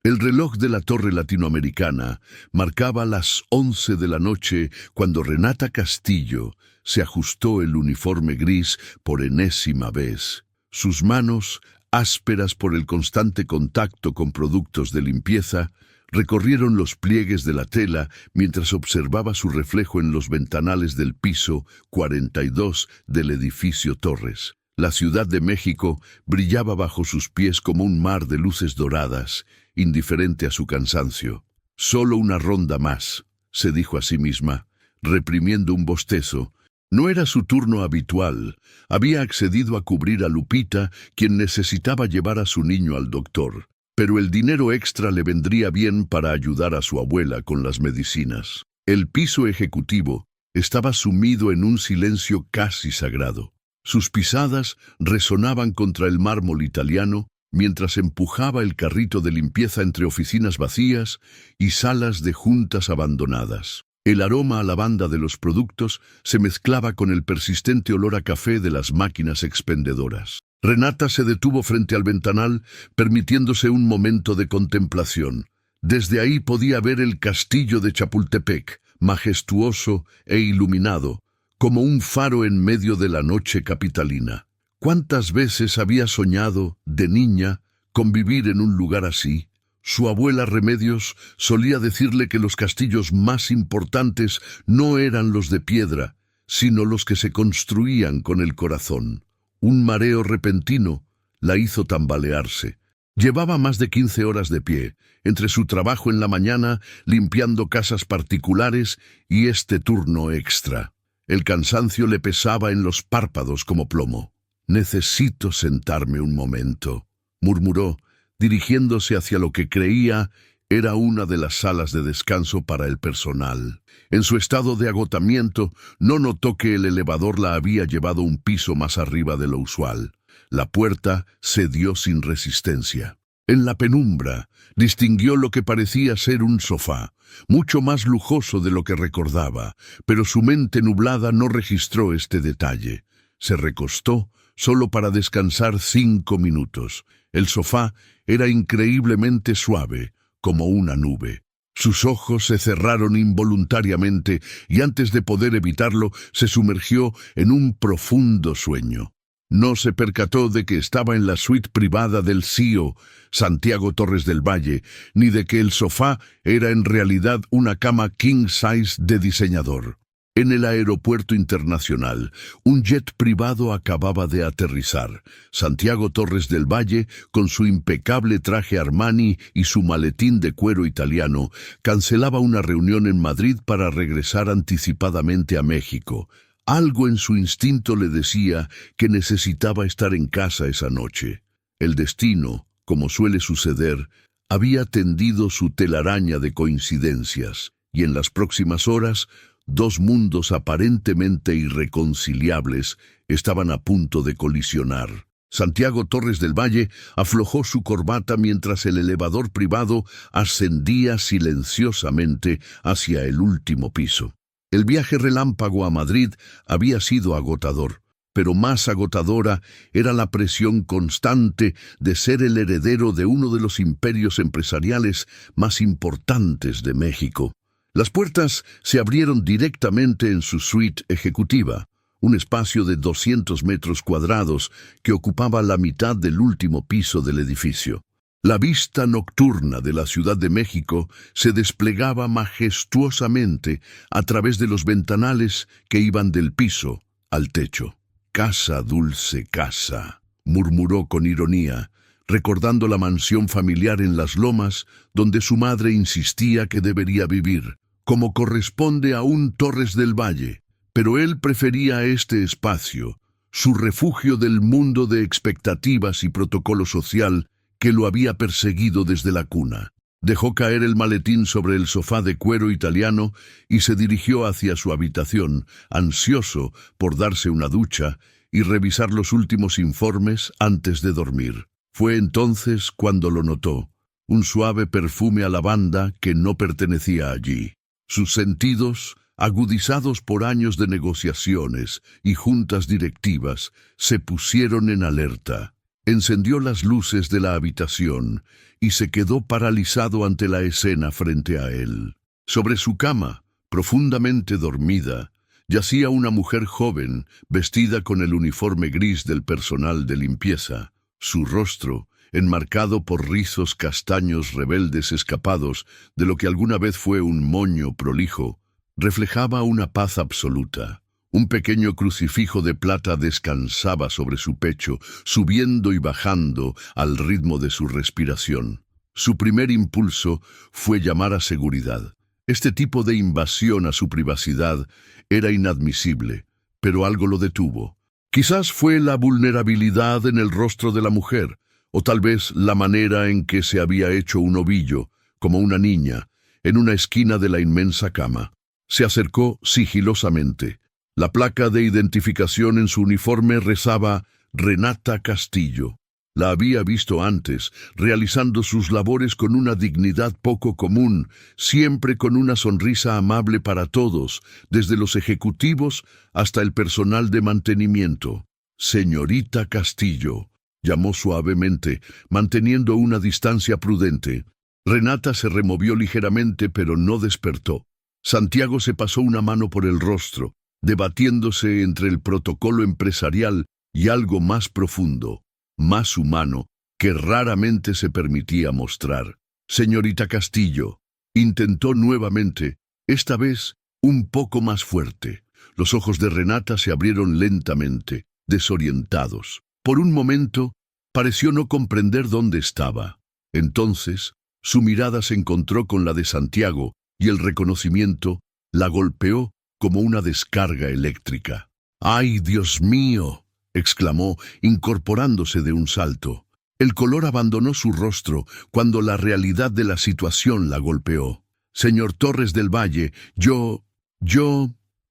El reloj de la torre latinoamericana marcaba las 11 de la noche cuando Renata Castillo se ajustó el uniforme gris por enésima vez. Sus manos, ásperas por el constante contacto con productos de limpieza, recorrieron los pliegues de la tela mientras observaba su reflejo en los ventanales del piso 42 del edificio Torres. La Ciudad de México brillaba bajo sus pies como un mar de luces doradas, indiferente a su cansancio. «Solo una ronda más», se dijo a sí misma, reprimiendo un bostezo. No era su turno habitual. Había accedido a cubrir a Lupita, quien necesitaba llevar a su niño al doctor. Pero el dinero extra le vendría bien para ayudar a su abuela con las medicinas. El piso ejecutivo estaba sumido en un silencio casi sagrado. Sus pisadas resonaban contra el mármol italiano mientras empujaba el carrito de limpieza entre oficinas vacías y salas de juntas abandonadas. El aroma a lavanda de los productos se mezclaba con el persistente olor a café de las máquinas expendedoras. Renata se detuvo frente al ventanal, permitiéndose un momento de contemplación. Desde ahí podía ver el castillo de Chapultepec, majestuoso e iluminado, como un faro en medio de la noche capitalina. ¿Cuántas veces había soñado, de niña, con vivir en un lugar así? Su abuela Remedios solía decirle que los castillos más importantes no eran los de piedra, sino los que se construían con el corazón. Un mareo repentino la hizo tambalearse. Llevaba más de 15 horas de pie, entre su trabajo en la mañana, limpiando casas particulares, y este turno extra. El cansancio le pesaba en los párpados como plomo. «Necesito sentarme un momento», murmuró, dirigiéndose hacia lo que creía era una de las salas de descanso para el personal. En su estado de agotamiento, no notó que el elevador la había llevado un piso más arriba de lo usual. La puerta cedió sin resistencia. En la penumbra, distinguió lo que parecía ser un sofá, mucho más lujoso de lo que recordaba, pero su mente nublada no registró este detalle. Se recostó solo para descansar 5 minutos. El sofá era increíblemente suave, como una nube. Sus ojos se cerraron involuntariamente y antes de poder evitarlo, se sumergió en un profundo sueño. No se percató de que estaba en la suite privada del CEO, Santiago Torres del Valle, ni de que el sofá era en realidad una cama king size de diseñador. En el aeropuerto internacional, un jet privado acababa de aterrizar. Santiago Torres del Valle, con su impecable traje Armani y su maletín de cuero italiano, cancelaba una reunión en Madrid para regresar anticipadamente a México. Algo en su instinto le decía que necesitaba estar en casa esa noche. El destino, como suele suceder, había tendido su telaraña de coincidencias, y en las próximas horas, 2 mundos aparentemente irreconciliables estaban a punto de colisionar. Santiago Torres del Valle aflojó su corbata mientras el elevador privado ascendía silenciosamente hacia el último piso. El viaje relámpago a Madrid había sido agotador, pero más agotadora era la presión constante de ser el heredero de uno de los imperios empresariales más importantes de México. Las puertas se abrieron directamente en su suite ejecutiva, un espacio de 200 metros cuadrados que ocupaba la mitad del último piso del edificio. La vista nocturna de la Ciudad de México se desplegaba majestuosamente a través de los ventanales que iban del piso al techo. «Casa, dulce casa», murmuró con ironía, recordando la mansión familiar en Las Lomas donde su madre insistía que debería vivir, como corresponde a un Torres del Valle. Pero él prefería este espacio, su refugio del mundo de expectativas y protocolo social que lo había perseguido desde la cuna. Dejó caer el maletín sobre el sofá de cuero italiano y se dirigió hacia su habitación, ansioso por darse una ducha y revisar los últimos informes antes de dormir. Fue entonces cuando lo notó, un suave perfume a lavanda que no pertenecía allí. Sus sentidos, agudizados por años de negociaciones y juntas directivas, se pusieron en alerta. Encendió las luces de la habitación y se quedó paralizado ante la escena frente a él. Sobre su cama, profundamente dormida, yacía una mujer joven, vestida con el uniforme gris del personal de limpieza. Su rostro, enmarcado por rizos castaños rebeldes escapados de lo que alguna vez fue un moño prolijo, reflejaba una paz absoluta. Un pequeño crucifijo de plata descansaba sobre su pecho, subiendo y bajando al ritmo de su respiración. Su primer impulso fue llamar a seguridad. Este tipo de invasión a su privacidad era inadmisible, pero algo lo detuvo. Quizás fue la vulnerabilidad en el rostro de la mujer, o tal vez la manera en que se había hecho un ovillo, como una niña, en una esquina de la inmensa cama. Se acercó sigilosamente. La placa de identificación en su uniforme rezaba Renata Castillo. La había visto antes, realizando sus labores con una dignidad poco común, siempre con una sonrisa amable para todos, desde los ejecutivos hasta el personal de mantenimiento. «Señorita Castillo», llamó suavemente, manteniendo una distancia prudente. Renata se removió ligeramente, pero no despertó. Santiago se pasó una mano por el rostro, debatiéndose entre el protocolo empresarial y algo más profundo, más humano, que raramente se permitía mostrar. «Señorita Castillo», intentó nuevamente, esta vez un poco más fuerte. Los ojos de Renata se abrieron lentamente, desorientados. Por un momento, pareció no comprender dónde estaba. Entonces, su mirada se encontró con la de Santiago y el reconocimiento la golpeó como una descarga eléctrica. «¡Ay, Dios mío!», exclamó, incorporándose de un salto. El color abandonó su rostro cuando la realidad de la situación la golpeó. «Señor Torres del Valle, yo...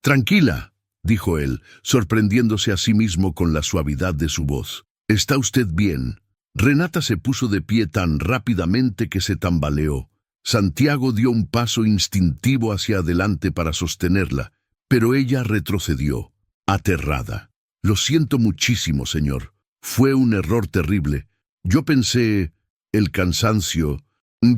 Tranquila», dijo él, sorprendiéndose a sí mismo con la suavidad de su voz. «¿Está usted bien?». Renata se puso de pie tan rápidamente que se tambaleó. Santiago dio un paso instintivo hacia adelante para sostenerla, pero ella retrocedió, aterrada. «Lo siento muchísimo, señor. Fue un error terrible. Yo pensé... el cansancio...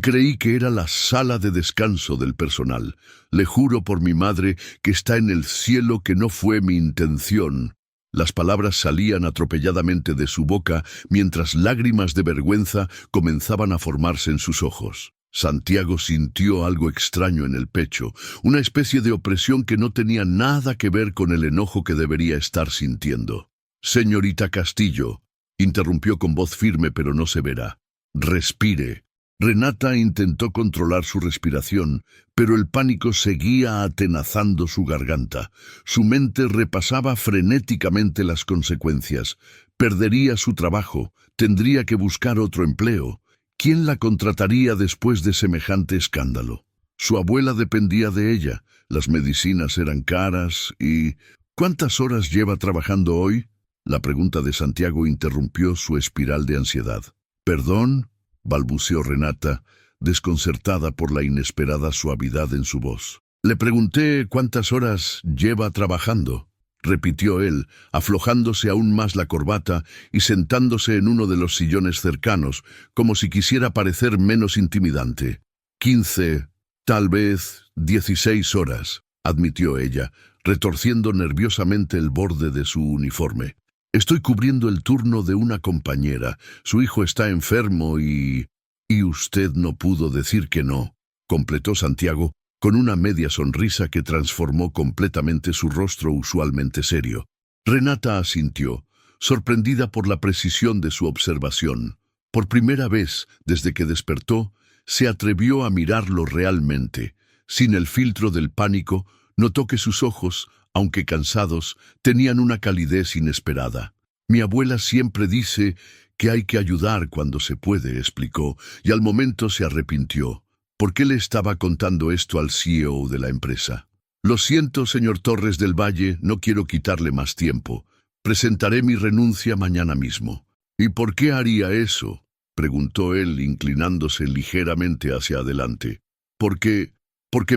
Creí que era la sala de descanso del personal. Le juro por mi madre que está en el cielo que no fue mi intención». Las palabras salían atropelladamente de su boca mientras lágrimas de vergüenza comenzaban a formarse en sus ojos. Santiago sintió algo extraño en el pecho, una especie de opresión que no tenía nada que ver con el enojo que debería estar sintiendo. «Señorita Castillo», interrumpió con voz firme pero no severa, «respire». Renata intentó controlar su respiración, pero el pánico seguía atenazando su garganta. Su mente repasaba frenéticamente las consecuencias. Perdería su trabajo, tendría que buscar otro empleo. ¿Quién la contrataría después de semejante escándalo? Su abuela dependía de ella, las medicinas eran caras y... «¿Cuántas horas lleva trabajando hoy?». La pregunta de Santiago interrumpió su espiral de ansiedad. «¿Perdón?», balbuceó Renata, desconcertada por la inesperada suavidad en su voz. «Le pregunté cuántas horas lleva trabajando», repitió él, aflojándose aún más la corbata y sentándose en uno de los sillones cercanos, como si quisiera parecer menos intimidante. «15, tal vez 16 horas», admitió ella, retorciendo nerviosamente el borde de su uniforme. «Estoy cubriendo el turno de una compañera. Su hijo está enfermo y usted no pudo decir que no», completó Santiago, con una media sonrisa que transformó completamente su rostro usualmente serio. Renata asintió, sorprendida por la precisión de su observación. Por primera vez, desde que despertó, se atrevió a mirarlo realmente. Sin el filtro del pánico, notó que sus ojos, aunque cansados, tenían una calidez inesperada. «Mi abuela siempre dice que hay que ayudar cuando se puede», explicó, y al momento se arrepintió. ¿Por qué le estaba contando esto al CEO de la empresa? «Lo siento, señor Torres del Valle, no quiero quitarle más tiempo. Presentaré mi renuncia mañana mismo». «¿Y por qué haría eso?», preguntó él, inclinándose ligeramente hacia adelante. Porque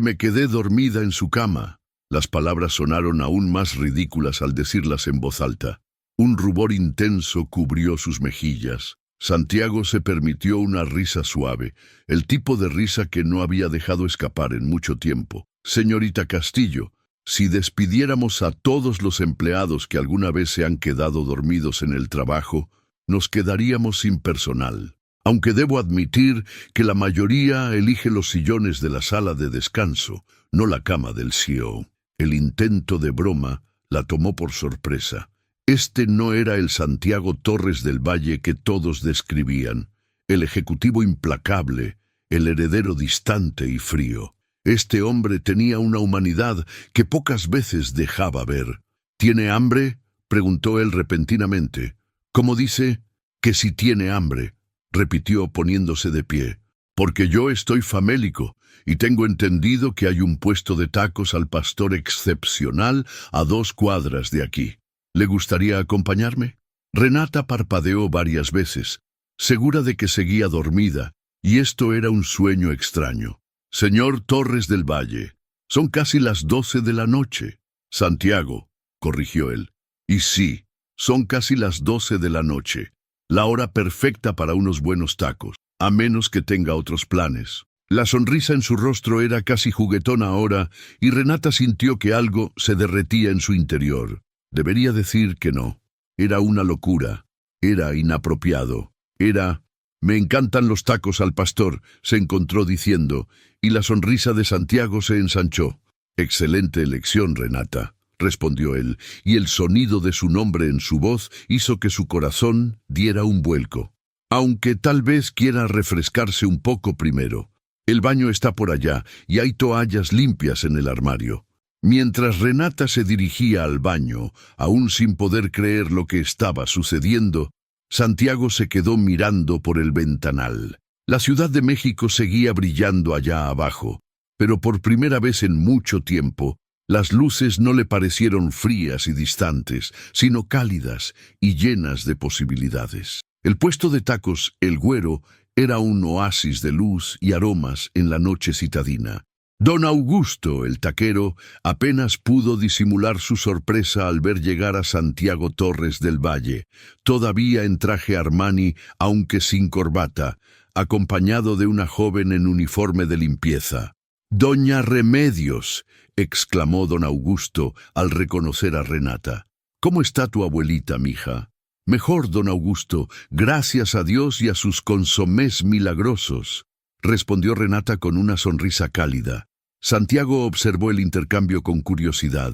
me quedé dormida en su cama». Las palabras sonaron aún más ridículas al decirlas en voz alta. Un rubor intenso cubrió sus mejillas. Santiago se permitió una risa suave, el tipo de risa que no había dejado escapar en mucho tiempo. Señorita Castillo, si despidiéramos a todos los empleados que alguna vez se han quedado dormidos en el trabajo, nos quedaríamos sin personal. Aunque debo admitir que la mayoría elige los sillones de la sala de descanso, no la cama del CEO. El intento de broma la tomó por sorpresa. Este no era el Santiago Torres del Valle que todos describían, el ejecutivo implacable, el heredero distante y frío. Este hombre tenía una humanidad que pocas veces dejaba ver. ¿Tiene hambre?, preguntó él repentinamente. ¿Cómo dice? Que si tiene hambre, repitió poniéndose de pie. Porque yo estoy famélico y tengo entendido que hay un puesto de tacos al pastor excepcional a 2 cuadras de aquí. ¿Le gustaría acompañarme? Renata parpadeó varias veces, segura de que seguía dormida, y esto era un sueño extraño. Señor Torres del Valle, son casi las 12 de la noche. Santiago, corrigió él. Y sí, son casi las 12 de la noche, la hora perfecta para unos buenos tacos, a menos que tenga otros planes. La sonrisa en su rostro era casi juguetona ahora, y Renata sintió que algo se derretía en su interior. Debería decir que no. Era una locura. Era inapropiado. Era... Me encantan los tacos al pastor, se encontró diciendo, y la sonrisa de Santiago se ensanchó. Excelente elección, Renata, respondió él, y el sonido de su nombre en su voz hizo que su corazón diera un vuelco. Aunque tal vez quiera refrescarse un poco primero. El baño está por allá, y hay toallas limpias en el armario. Mientras Renata se dirigía al baño, aún sin poder creer lo que estaba sucediendo, Santiago se quedó mirando por el ventanal. La Ciudad de México seguía brillando allá abajo, pero por primera vez en mucho tiempo, las luces no le parecieron frías y distantes, sino cálidas y llenas de posibilidades. El puesto de tacos El Güero era un oasis de luz y aromas en la noche citadina. Don Augusto, el taquero, apenas pudo disimular su sorpresa al ver llegar a Santiago Torres del Valle, todavía en traje Armani, aunque sin corbata, acompañado de una joven en uniforme de limpieza. «¡Doña Remedios!», exclamó don Augusto al reconocer a Renata. «¿Cómo está tu abuelita, mija?» «Mejor, don Augusto, gracias a Dios y a sus consomés milagrosos», respondió Renata con una sonrisa cálida. Santiago observó el intercambio con curiosidad.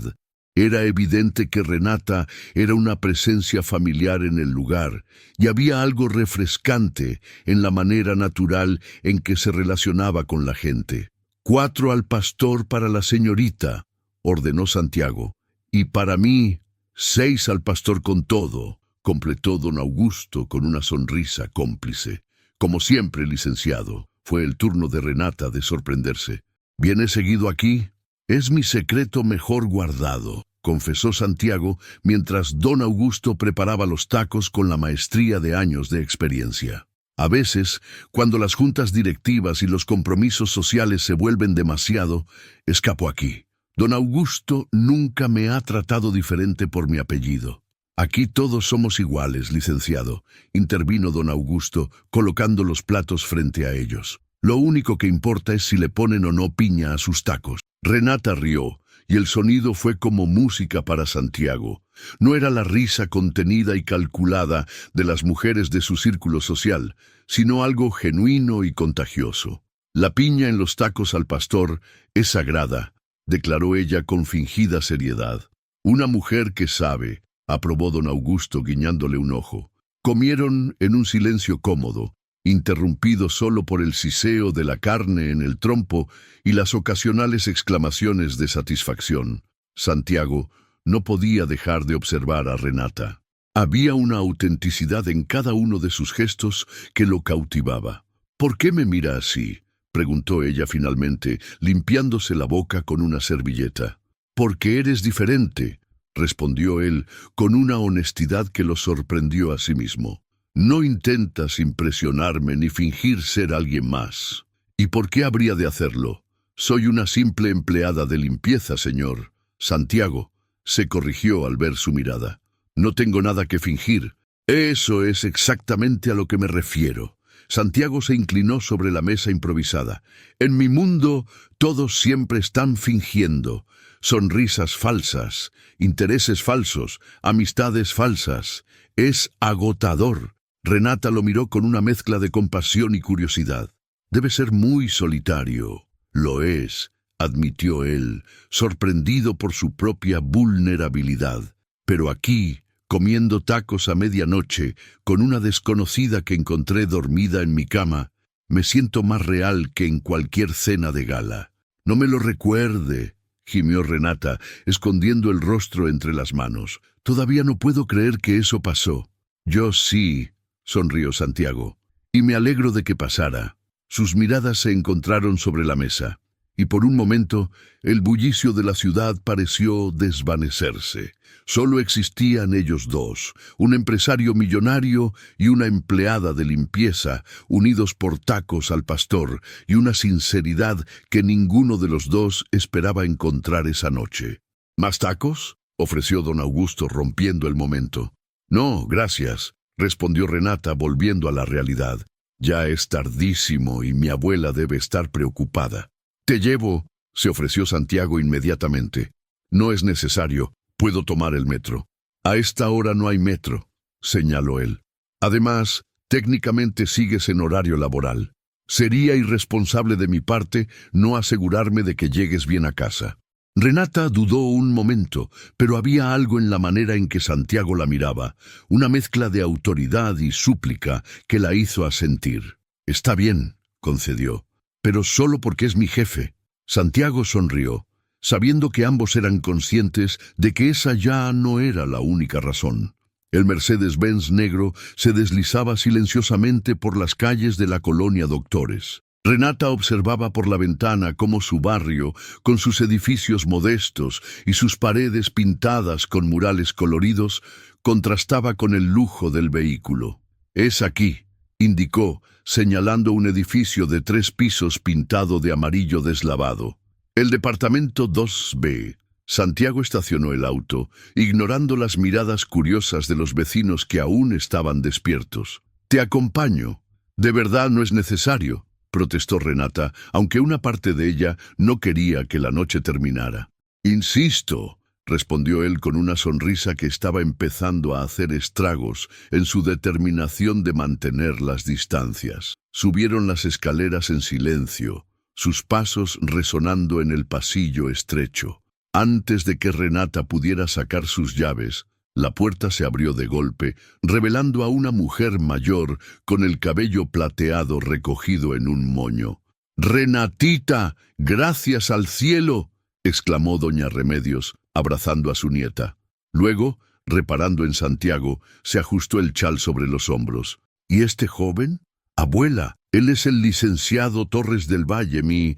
Era evidente que Renata era una presencia familiar en el lugar, y había algo refrescante en la manera natural en que se relacionaba con la gente. 4 al pastor para la señorita, ordenó Santiago, y para mí 6 al pastor con todo, completó don Augusto con una sonrisa cómplice. Como siempre, licenciado, fue el turno de Renata de sorprenderse. ¿Viene seguido aquí? Es mi secreto mejor guardado, confesó Santiago, mientras don Augusto preparaba los tacos con la maestría de años de experiencia. A veces, cuando las juntas directivas y los compromisos sociales se vuelven demasiado, escapo aquí. Don Augusto nunca me ha tratado diferente por mi apellido. Aquí todos somos iguales, licenciado, intervino don Augusto, colocando los platos frente a ellos. Lo único que importa es si le ponen o no piña a sus tacos. Renata rió, y el sonido fue como música para Santiago. No era la risa contenida y calculada de las mujeres de su círculo social, sino algo genuino y contagioso. La piña en los tacos al pastor es sagrada, declaró ella con fingida seriedad. Una mujer que sabe, aprobó don Augusto guiñándole un ojo. Comieron en un silencio cómodo, interrumpido solo por el siseo de la carne en el trompo y las ocasionales exclamaciones de satisfacción. Santiago no podía dejar de observar a Renata. Había una autenticidad en cada uno de sus gestos que lo cautivaba. «¿Por qué me mira así?», preguntó ella finalmente, limpiándose la boca con una servilleta. «Porque eres diferente», respondió él con una honestidad que lo sorprendió a sí mismo. «No intentas impresionarme ni fingir ser alguien más. ¿Y por qué habría de hacerlo? Soy una simple empleada de limpieza, señor». Santiago se corrigió al ver su mirada. No tengo nada que fingir. Eso es exactamente a lo que me refiero. Santiago se inclinó sobre la mesa improvisada. En mi mundo, todos siempre están fingiendo. Sonrisas falsas, intereses falsos, amistades falsas. Es agotador. Renata lo miró con una mezcla de compasión y curiosidad. Debe ser muy solitario. Lo es, admitió él, sorprendido por su propia vulnerabilidad. Pero aquí, comiendo tacos a medianoche, con una desconocida que encontré dormida en mi cama, me siento más real que en cualquier cena de gala. No me lo recuerde, gimió Renata, escondiendo el rostro entre las manos. Todavía no puedo creer que eso pasó. Yo sí, sonrió Santiago, y me alegro de que pasara. Sus miradas se encontraron sobre la mesa, y por un momento el bullicio de la ciudad pareció desvanecerse. Solo existían ellos dos, un empresario millonario y una empleada de limpieza, unidos por tacos al pastor y una sinceridad que ninguno de los dos esperaba encontrar esa noche. ¿Más tacos?, ofreció don Augusto, rompiendo el momento. No, gracias, respondió Renata, volviendo a la realidad. Ya es tardísimo y mi abuela debe estar preocupada. Te llevo, se ofreció Santiago inmediatamente. No es necesario, puedo tomar el metro. A esta hora no hay metro, señaló él. Además, técnicamente sigues en horario laboral. Sería irresponsable de mi parte no asegurarme de que llegues bien a casa. Renata dudó un momento, pero había algo en la manera en que Santiago la miraba, una mezcla de autoridad y súplica que la hizo asentir. Está bien, concedió, pero solo porque es mi jefe. Santiago sonrió, sabiendo que ambos eran conscientes de que esa ya no era la única razón. El Mercedes-Benz negro se deslizaba silenciosamente por las calles de la colonia Doctores. Renata observaba por la ventana cómo su barrio, con sus edificios modestos y sus paredes pintadas con murales coloridos, contrastaba con el lujo del vehículo. «Es aquí», indicó, señalando un edificio de 3 pisos pintado de amarillo deslavado. «El departamento 2B». Santiago estacionó el auto, ignorando las miradas curiosas de los vecinos que aún estaban despiertos. «Te acompaño». «De verdad no es necesario», protestó Renata, aunque una parte de ella no quería que la noche terminara. «Insisto», respondió él con una sonrisa que estaba empezando a hacer estragos en su determinación de mantener las distancias. Subieron las escaleras en silencio, sus pasos resonando en el pasillo estrecho. Antes de que Renata pudiera sacar sus llaves, la puerta se abrió de golpe, revelando a una mujer mayor con el cabello plateado recogido en un moño. «¡Renatita! ¡Gracias al cielo!», exclamó doña Remedios, abrazando a su nieta. Luego, reparando en Santiago, se ajustó el chal sobre los hombros. «¿Y este joven?». «Abuela, él es el licenciado Torres del Valle, mi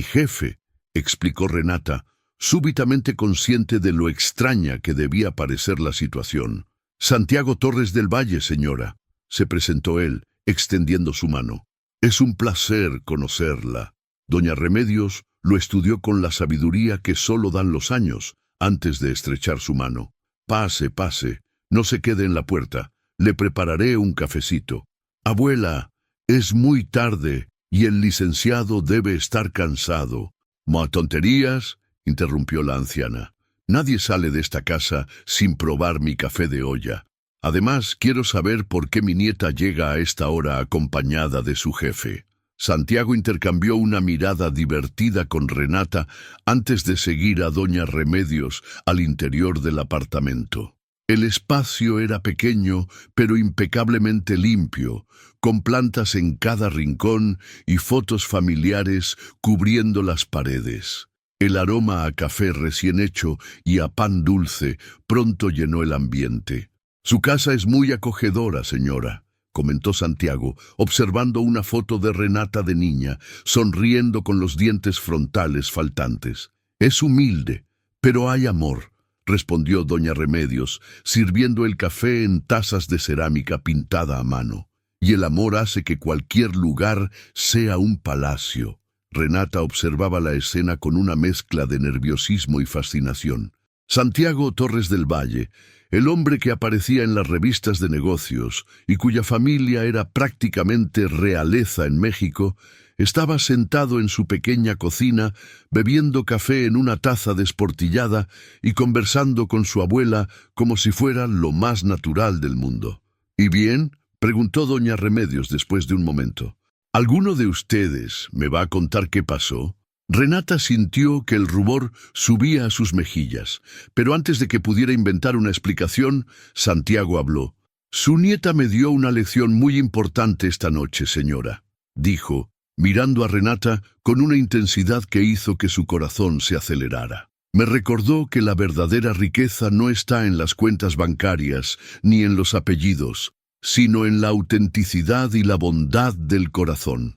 jefe», explicó Renata, súbitamente consciente de lo extraña que debía parecer la situación. «Santiago Torres del Valle, señora», se presentó él, extendiendo su mano. «Es un placer conocerla». Doña Remedios lo estudió con la sabiduría que solo dan los años, antes de estrechar su mano. «Pase, pase, no se quede en la puerta, le prepararé un cafecito». «Abuela, es muy tarde y el licenciado debe estar cansado». «¿Ma tonterías?», interrumpió la anciana. «Nadie sale de esta casa sin probar mi café de olla. Además, quiero saber por qué mi nieta llega a esta hora acompañada de su jefe». Santiago intercambió una mirada divertida con Renata antes de seguir a doña Remedios al interior del apartamento. El espacio era pequeño, pero impecablemente limpio, con plantas en cada rincón y fotos familiares cubriendo las paredes. El aroma a café recién hecho y a pan dulce pronto llenó el ambiente. «Su casa es muy acogedora, señora», comentó Santiago, observando una foto de Renata de niña, sonriendo con los dientes frontales faltantes. «Es humilde, pero hay amor», respondió doña Remedios, sirviendo el café en tazas de cerámica pintada a mano. «Y el amor hace que cualquier lugar sea un palacio». Renata observaba la escena con una mezcla de nerviosismo y fascinación. Santiago Torres del Valle, el hombre que aparecía en las revistas de negocios y cuya familia era prácticamente realeza en México, estaba sentado en su pequeña cocina, bebiendo café en una taza desportillada y conversando con su abuela como si fuera lo más natural del mundo. ¿Y bien?, preguntó doña Remedios después de un momento. ¿Alguno de ustedes me va a contar qué pasó? Renata sintió que el rubor subía a sus mejillas, pero antes de que pudiera inventar una explicación, Santiago habló. «Su nieta me dio una lección muy importante esta noche, señora», dijo, mirando a Renata con una intensidad que hizo que su corazón se acelerara. «Me recordó que la verdadera riqueza no está en las cuentas bancarias ni en los apellidos, sino en la autenticidad y la bondad del corazón».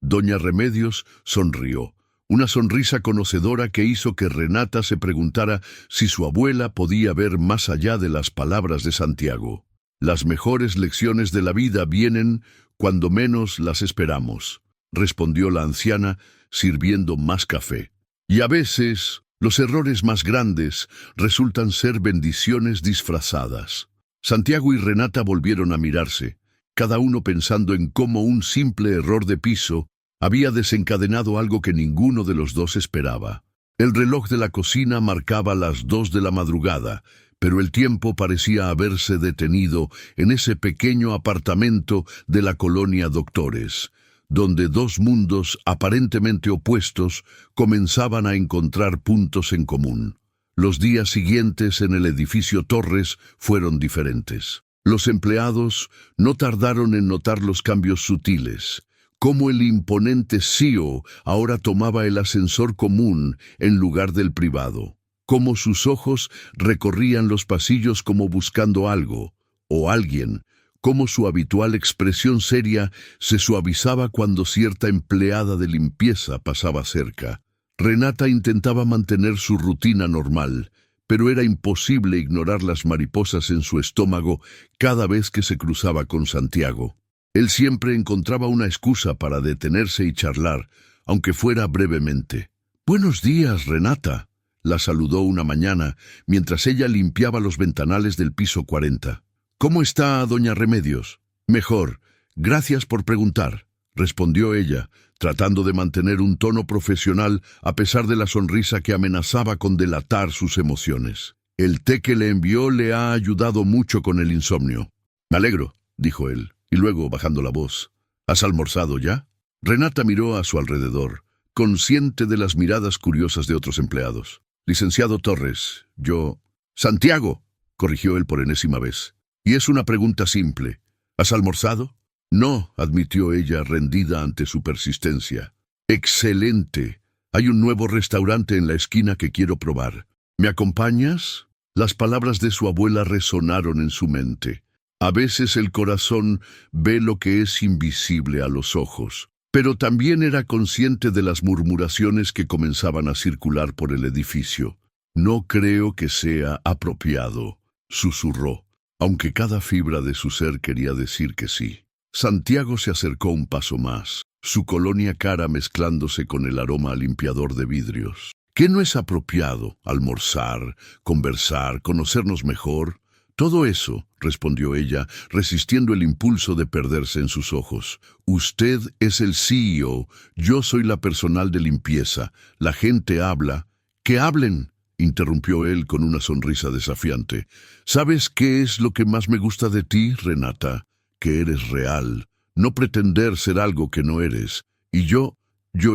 Doña Remedios sonrió, una sonrisa conocedora que hizo que Renata se preguntara si su abuela podía ver más allá de las palabras de Santiago. «Las mejores lecciones de la vida vienen cuando menos las esperamos», respondió la anciana, sirviendo más café. «Y a veces, los errores más grandes resultan ser bendiciones disfrazadas». Santiago y Renata volvieron a mirarse, cada uno pensando en cómo un simple error de piso había desencadenado algo que ninguno de los dos esperaba. El reloj de la cocina marcaba las 2 de la madrugada, pero el tiempo parecía haberse detenido en ese pequeño apartamento de la colonia Doctores, donde dos mundos aparentemente opuestos comenzaban a encontrar puntos en común. Los días siguientes en el edificio Torres fueron diferentes. Los empleados no tardaron en notar los cambios sutiles, cómo el imponente CEO ahora tomaba el ascensor común en lugar del privado, cómo sus ojos recorrían los pasillos como buscando algo, o alguien, cómo su habitual expresión seria se suavizaba cuando cierta empleada de limpieza pasaba cerca. Renata intentaba mantener su rutina normal, pero era imposible ignorar las mariposas en su estómago cada vez que se cruzaba con Santiago. Él siempre encontraba una excusa para detenerse y charlar, aunque fuera brevemente. «Buenos días, Renata», la saludó una mañana, mientras ella limpiaba los ventanales del piso 40. «¿Cómo está doña Remedios?» «Mejor. Gracias por preguntar», respondió ella, tratando de mantener un tono profesional a pesar de la sonrisa que amenazaba con delatar sus emociones. «El té que le envió le ha ayudado mucho con el insomnio». «Me alegro», dijo él, y luego, bajando la voz, «¿Has almorzado ya?» Renata miró a su alrededor, consciente de las miradas curiosas de otros empleados. «Licenciado Torres, yo...» «Santiago», corrigió él por enésima vez. «Y es una pregunta simple. ¿Has almorzado?» «No», admitió ella, rendida ante su persistencia. «Excelente. Hay un nuevo restaurante en la esquina que quiero probar. ¿Me acompañas?» Las palabras de su abuela resonaron en su mente. A veces el corazón ve lo que es invisible a los ojos, pero también era consciente de las murmuraciones que comenzaban a circular por el edificio. «No creo que sea apropiado», susurró, aunque cada fibra de su ser quería decir que sí. Santiago se acercó un paso más, su colonia cara mezclándose con el aroma a limpiador de vidrios. ¿Qué no es apropiado? Almorzar, conversar, conocernos mejor. Todo eso, respondió ella, resistiendo el impulso de perderse en sus ojos. Usted es el CEO, yo soy la personal de limpieza. La gente habla. ¡Que hablen!, interrumpió él con una sonrisa desafiante. ¿Sabes qué es lo que más me gusta de ti, Renata? Que eres real, no pretender ser algo que no eres. Y yo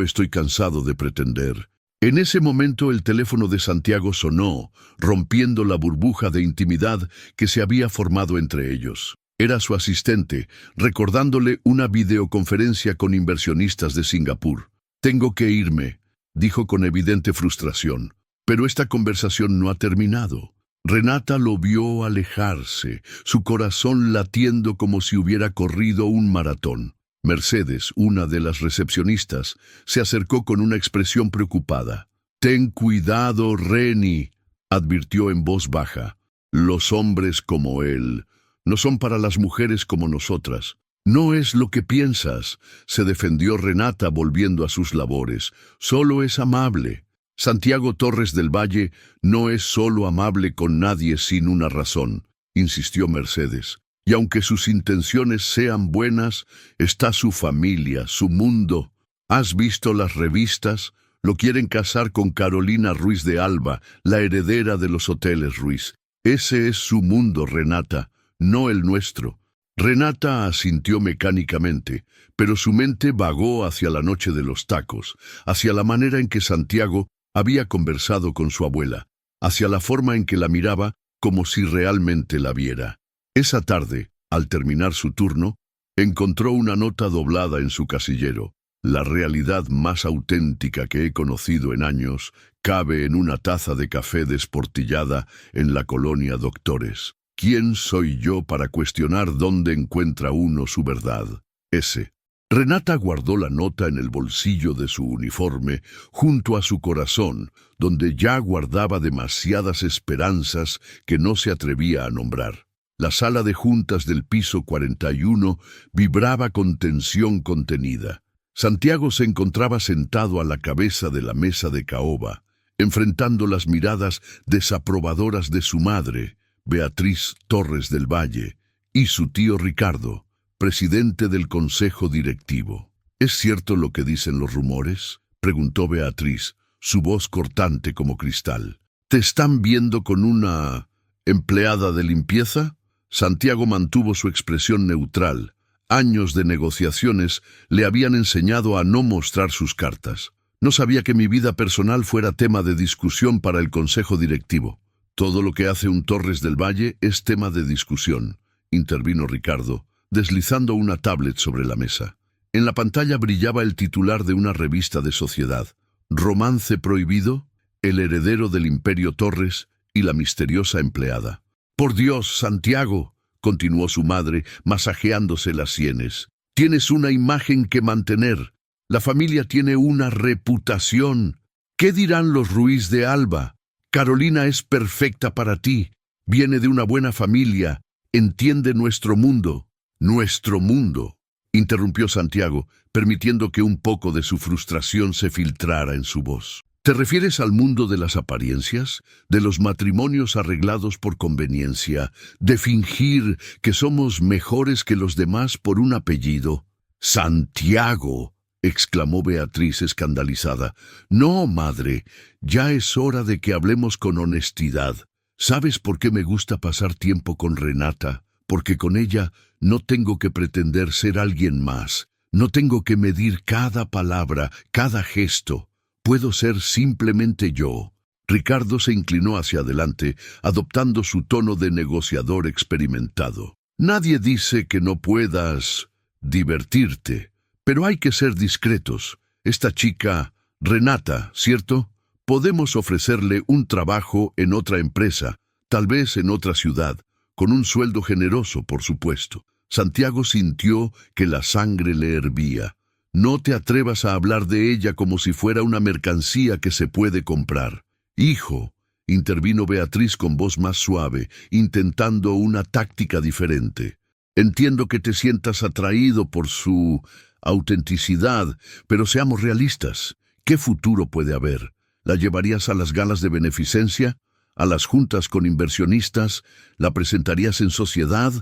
estoy cansado de pretender. En ese momento el teléfono de Santiago sonó, rompiendo la burbuja de intimidad que se había formado entre ellos. Era su asistente, recordándole una videoconferencia con inversionistas de Singapur. «Tengo que irme», dijo con evidente frustración. «Pero esta conversación no ha terminado». Renata lo vio alejarse, su corazón latiendo como si hubiera corrido un maratón. Mercedes, una de las recepcionistas, se acercó con una expresión preocupada. «Ten cuidado, Reni», advirtió en voz baja. «Los hombres como él no son para las mujeres como nosotras». «No es lo que piensas», se defendió Renata volviendo a sus labores. «Solo es amable». Santiago Torres del Valle no es solo amable con nadie sin una razón, insistió Mercedes. Y aunque sus intenciones sean buenas, está su familia, su mundo. ¿Has visto las revistas? Lo quieren casar con Carolina Ruiz de Alba, la heredera de los hoteles Ruiz. Ese es su mundo, Renata, no el nuestro. Renata asintió mecánicamente, pero su mente vagó hacia la noche de los tacos, hacia la manera en que Santiago había conversado con su abuela, hacia la forma en que la miraba como si realmente la viera. Esa tarde, al terminar su turno, encontró una nota doblada en su casillero. La realidad más auténtica que he conocido en años cabe en una taza de café desportillada en la colonia Doctores. ¿Quién soy yo para cuestionar dónde encuentra uno su verdad? S. Renata guardó la nota en el bolsillo de su uniforme, junto a su corazón, donde ya guardaba demasiadas esperanzas que no se atrevía a nombrar. La sala de juntas del piso 41 vibraba con tensión contenida. Santiago se encontraba sentado a la cabeza de la mesa de caoba, enfrentando las miradas desaprobadoras de su madre, Beatriz Torres del Valle, y su tío Ricardo, presidente del consejo directivo. ¿Es cierto lo que dicen los rumores?, preguntó Beatriz, su voz cortante como cristal. ¿Te están viendo con una empleada de limpieza? Santiago mantuvo su expresión neutral. Años de negociaciones le habían enseñado a no mostrar sus cartas. No sabía que mi vida personal fuera tema de discusión para el consejo directivo. Todo lo que hace un Torres del Valle es tema de discusión, intervino Ricardo, deslizando una tablet sobre la mesa. En la pantalla brillaba el titular de una revista de sociedad. Romance prohibido, el heredero del Imperio Torres y la misteriosa empleada. «Por Dios, Santiago», continuó su madre, masajeándose las sienes. «Tienes una imagen que mantener. La familia tiene una reputación. ¿Qué dirán los Ruiz de Alba? Carolina es perfecta para ti. Viene de una buena familia. Entiende nuestro mundo». «Nuestro mundo», interrumpió Santiago, permitiendo que un poco de su frustración se filtrara en su voz. ¿Te refieres al mundo de las apariencias, de los matrimonios arreglados por conveniencia, de fingir que somos mejores que los demás por un apellido? «Santiago», exclamó Beatriz escandalizada. «No, madre, ya es hora de que hablemos con honestidad. ¿Sabes por qué me gusta pasar tiempo con Renata? Porque con ella no tengo que pretender ser alguien más. No tengo que medir cada palabra, cada gesto. Puedo ser simplemente yo». Ricardo se inclinó hacia adelante, adoptando su tono de negociador experimentado. «Nadie dice que no puedas divertirte, pero hay que ser discretos. Esta chica, Renata, ¿cierto? Podemos ofrecerle un trabajo en otra empresa, tal vez en otra ciudad, con un sueldo generoso, por supuesto». Santiago sintió que la sangre le hervía. «No te atrevas a hablar de ella como si fuera una mercancía que se puede comprar». «Hijo», intervino Beatriz con voz más suave, intentando una táctica diferente. «Entiendo que te sientas atraído por su autenticidad, pero seamos realistas. ¿Qué futuro puede haber? ¿La llevarías a las galas de beneficencia? ¿A las juntas con inversionistas? ¿La presentarías en sociedad?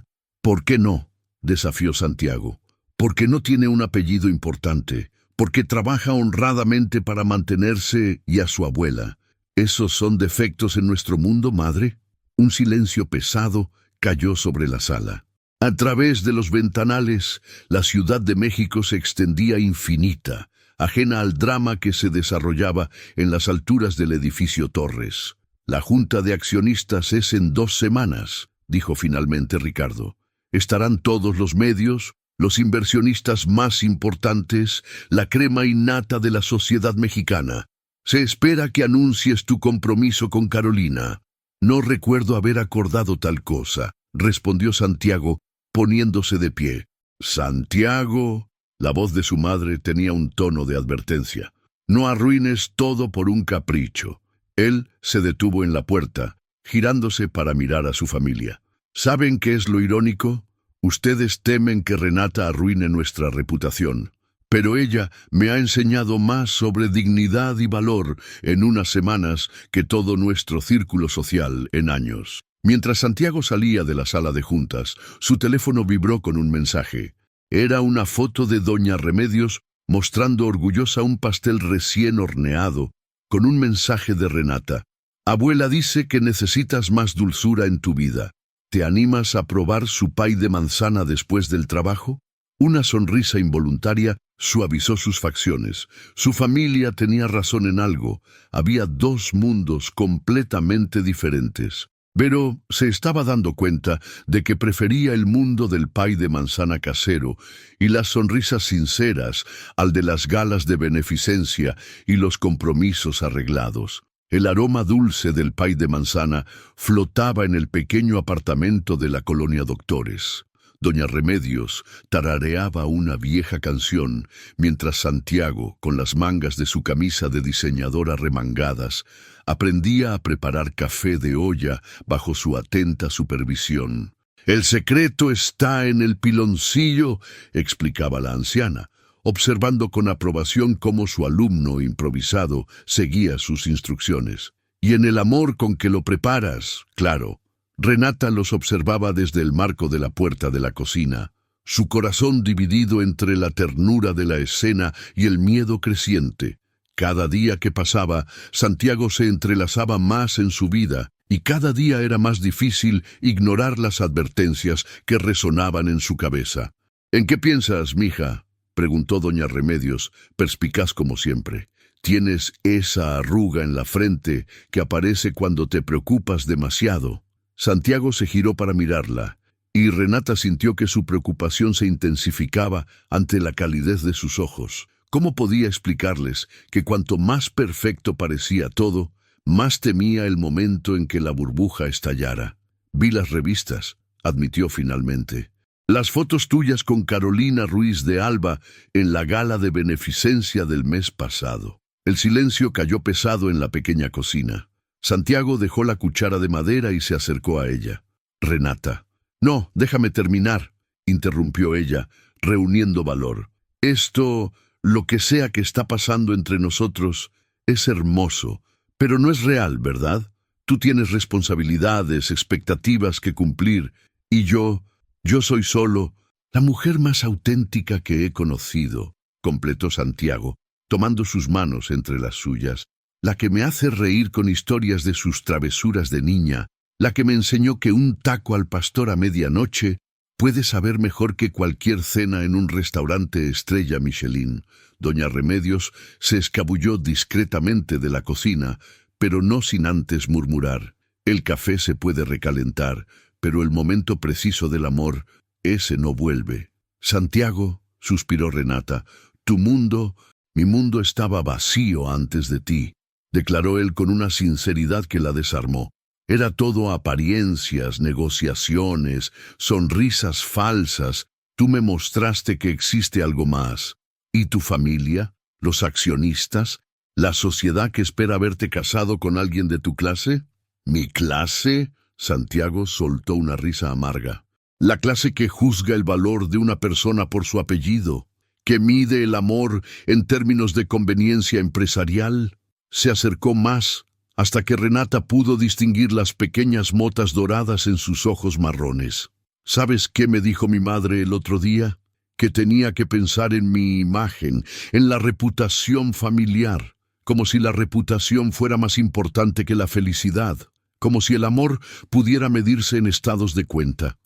¿Por qué no?», desafió Santiago. «Porque no tiene un apellido importante, porque trabaja honradamente para mantenerse y a su abuela. ¿Esos son defectos en nuestro mundo, madre?». Un silencio pesado cayó sobre la sala. A través de los ventanales, la Ciudad de México se extendía infinita, ajena al drama que se desarrollaba en las alturas del edificio Torres. «La junta de accionistas es en 2 semanas», dijo finalmente Ricardo. «Estarán todos los medios, los inversionistas más importantes, la crema innata de la sociedad mexicana. Se espera que anuncies tu compromiso con Carolina». «No recuerdo haber acordado tal cosa», respondió Santiago, poniéndose de pie. «Santiago», la voz de su madre tenía un tono de advertencia. «No arruines todo por un capricho». Él se detuvo en la puerta, girándose para mirar a su familia. «¿Saben qué es lo irónico? Ustedes temen que Renata arruine nuestra reputación, Pero ella me ha enseñado más sobre dignidad y valor en unas semanas que todo nuestro círculo social en años. Mientras Santiago salía de la sala de juntas, su teléfono vibró con un mensaje. Era una foto de doña Remedios mostrando orgullosa un pastel recién horneado, con un mensaje de Renata. Abuela dice que necesitas más dulzura en tu vida. ¿Te animas a probar su pay de manzana después del trabajo? Una sonrisa involuntaria suavizó sus facciones. Su familia tenía razón en algo. Había dos mundos completamente diferentes. Pero se estaba dando cuenta de que prefería el mundo del pay de manzana casero y las sonrisas sinceras al de las galas de beneficencia y los compromisos arreglados. El aroma dulce del pay de manzana flotaba en el pequeño apartamento de la colonia Doctores. Doña Remedios tarareaba una vieja canción, mientras Santiago, con las mangas de su camisa de diseñadora remangadas, aprendía a preparar café de olla bajo su atenta supervisión. «El secreto está en el piloncillo», explicaba la anciana, observando con aprobación cómo su alumno improvisado seguía sus instrucciones. «Y en el amor con que lo preparas, claro». Renata los observaba desde el marco de la puerta de la cocina, su corazón dividido entre la ternura de la escena y el miedo creciente. Cada día que pasaba, Santiago se entrelazaba más en su vida, y cada día era más difícil ignorar las advertencias que resonaban en su cabeza. «¿En qué piensas, mija?», preguntó doña Remedios, perspicaz como siempre. «Tienes esa arruga en la frente que aparece cuando te preocupas demasiado». Santiago se giró para mirarla, y Renata sintió que su preocupación se intensificaba ante la calidez de sus ojos. ¿Cómo podía explicarles que cuanto más perfecto parecía todo, más temía el momento en que la burbuja estallara? «Vi las revistas», admitió finalmente. «Las fotos tuyas con Carolina Ruiz de Alba en la gala de beneficencia del mes pasado». El silencio cayó pesado en la pequeña cocina. Santiago dejó la cuchara de madera y se acercó a ella. «Renata». «No, déjame terminar», interrumpió ella, reuniendo valor. «Esto, lo que sea que está pasando entre nosotros, es hermoso, pero no es real, ¿verdad? Tú tienes responsabilidades, expectativas que cumplir, y yo soy solo la mujer más auténtica que he conocido», completó Santiago, tomando sus manos entre las suyas. «La que me hace reír con historias de sus travesuras de niña, la que me enseñó que un taco al pastor a medianoche puede saber mejor que cualquier cena en un restaurante estrella Michelin». Doña Remedios se escabulló discretamente de la cocina, pero no sin antes murmurar: «El café se puede recalentar, pero el momento preciso del amor, ese no vuelve». «Santiago», suspiró Renata, mi mundo estaba vacío antes de ti», declaró él con una sinceridad que la desarmó. «Era todo apariencias, negociaciones, sonrisas falsas. Tú me mostraste que existe algo más. ¿Y tu familia? ¿Los accionistas? ¿La sociedad que espera verte casado con alguien de tu clase?» «¿Mi clase?», Santiago soltó una risa amarga. «La clase que juzga el valor de una persona por su apellido, que mide el amor en términos de conveniencia empresarial». Se acercó más, hasta que Renata pudo distinguir las pequeñas motas doradas en sus ojos marrones. «¿Sabes qué me dijo mi madre el otro día? Que tenía que pensar en mi imagen, en la reputación familiar, como si la reputación fuera más importante que la felicidad, como si el amor pudiera medirse en estados de cuenta».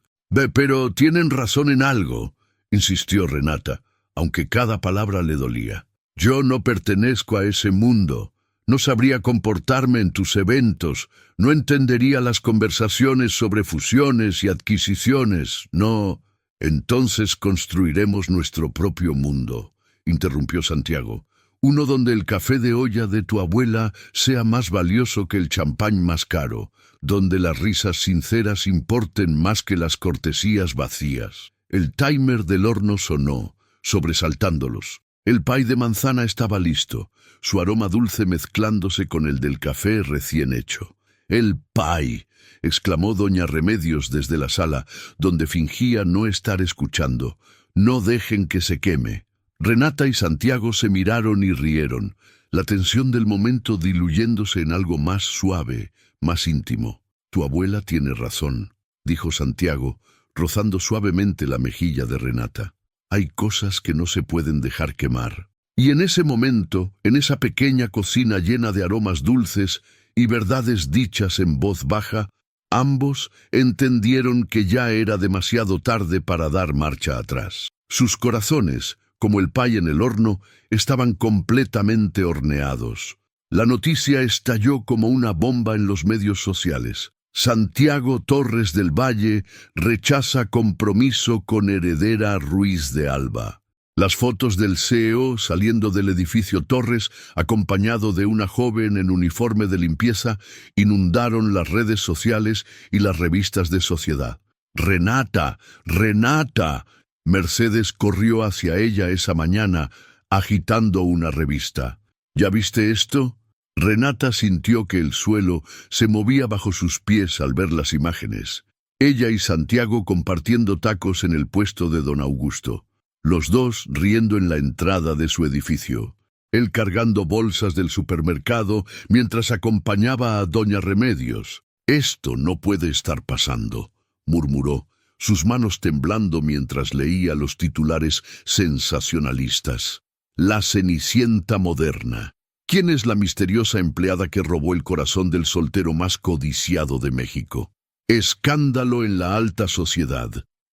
«Pero tienen razón en algo», insistió Renata, aunque cada palabra le dolía. «Yo no pertenezco a ese mundo. No sabría comportarme en tus eventos, no entendería las conversaciones sobre fusiones y adquisiciones, no». «Entonces construiremos nuestro propio mundo», interrumpió Santiago. «Uno donde el café de olla de tu abuela sea más valioso que el champán más caro, donde las risas sinceras importen más que las cortesías vacías». El timer del horno sonó, sobresaltándolos. El pay de manzana estaba listo, su aroma dulce mezclándose con el del café recién hecho. «El pay», exclamó doña Remedios desde la sala, donde fingía no estar escuchando. «No dejen que se queme». Renata y Santiago se miraron y rieron, la tensión del momento diluyéndose en algo más suave, más íntimo. «Tu abuela tiene razón», dijo Santiago, rozando suavemente la mejilla de Renata. «Hay cosas que no se pueden dejar quemar». Y en ese momento, en esa pequeña cocina llena de aromas dulces y verdades dichas en voz baja, ambos entendieron que ya era demasiado tarde para dar marcha atrás. Sus corazones, como el pay en el horno, estaban completamente horneados. La noticia estalló como una bomba en los medios sociales. Santiago Torres del Valle rechaza compromiso con heredera Ruiz de Alba. Las fotos del CEO saliendo del edificio Torres, acompañado de una joven en uniforme de limpieza, inundaron las redes sociales y las revistas de sociedad. «¡Renata! ¡Renata!». Mercedes corrió hacia ella esa mañana, agitando una revista. «¿Ya viste esto?». Renata sintió que el suelo se movía bajo sus pies al ver las imágenes. Ella y Santiago compartiendo tacos en el puesto de don Augusto. Los dos riendo en la entrada de su edificio. Él cargando bolsas del supermercado mientras acompañaba a doña Remedios. «Esto no puede estar pasando», murmuró, sus manos temblando mientras leía los titulares sensacionalistas. «La Cenicienta moderna. ¿Quién es la misteriosa empleada que robó el corazón del soltero más codiciado de México? Escándalo en la alta sociedad.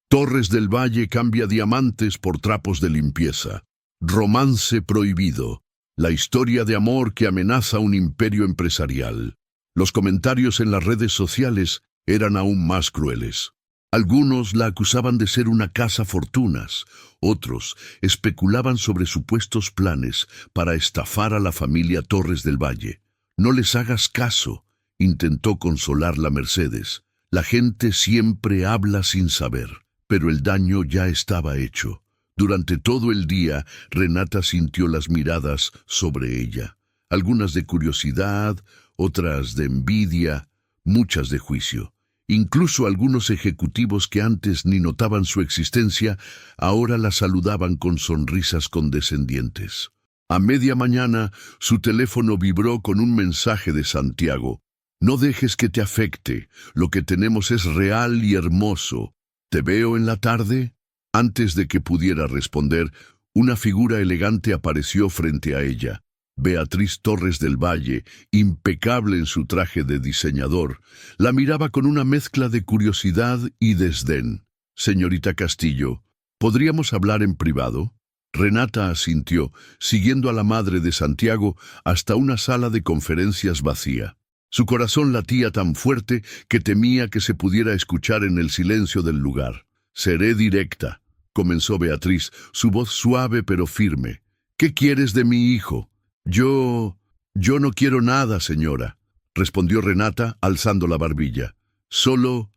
Torres del Valle cambia diamantes por trapos de limpieza. Romance prohibido. La historia de amor que amenaza un imperio empresarial». Los comentarios en las redes sociales eran aún más crueles. Algunos la acusaban de ser una cazafortunas, otros especulaban sobre supuestos planes para estafar a la familia Torres del Valle. «No les hagas caso», intentó consolarla Mercedes. «La gente siempre habla sin saber». Pero el daño ya estaba hecho. Durante todo el día, Renata sintió las miradas sobre ella. Algunas de curiosidad, otras de envidia, muchas de juicio. Incluso algunos ejecutivos que antes ni notaban su existencia, ahora la saludaban con sonrisas condescendientes. A media mañana, su teléfono vibró con un mensaje de Santiago. «No dejes que te afecte. Lo que tenemos es real y hermoso. ¿Te veo en la tarde?». Antes de que pudiera responder, una figura elegante apareció frente a ella. Beatriz Torres del Valle, impecable en su traje de diseñador, la miraba con una mezcla de curiosidad y desdén. «Señorita Castillo, ¿podríamos hablar en privado?». Renata asintió, siguiendo a la madre de Santiago hasta una sala de conferencias vacía. Su corazón latía tan fuerte que temía que se pudiera escuchar en el silencio del lugar. «Seré directa», comenzó Beatriz, su voz suave pero firme. «¿Qué quieres de mi hijo?». Yo no quiero nada, señora», respondió Renata, alzando la barbilla. ¿Solo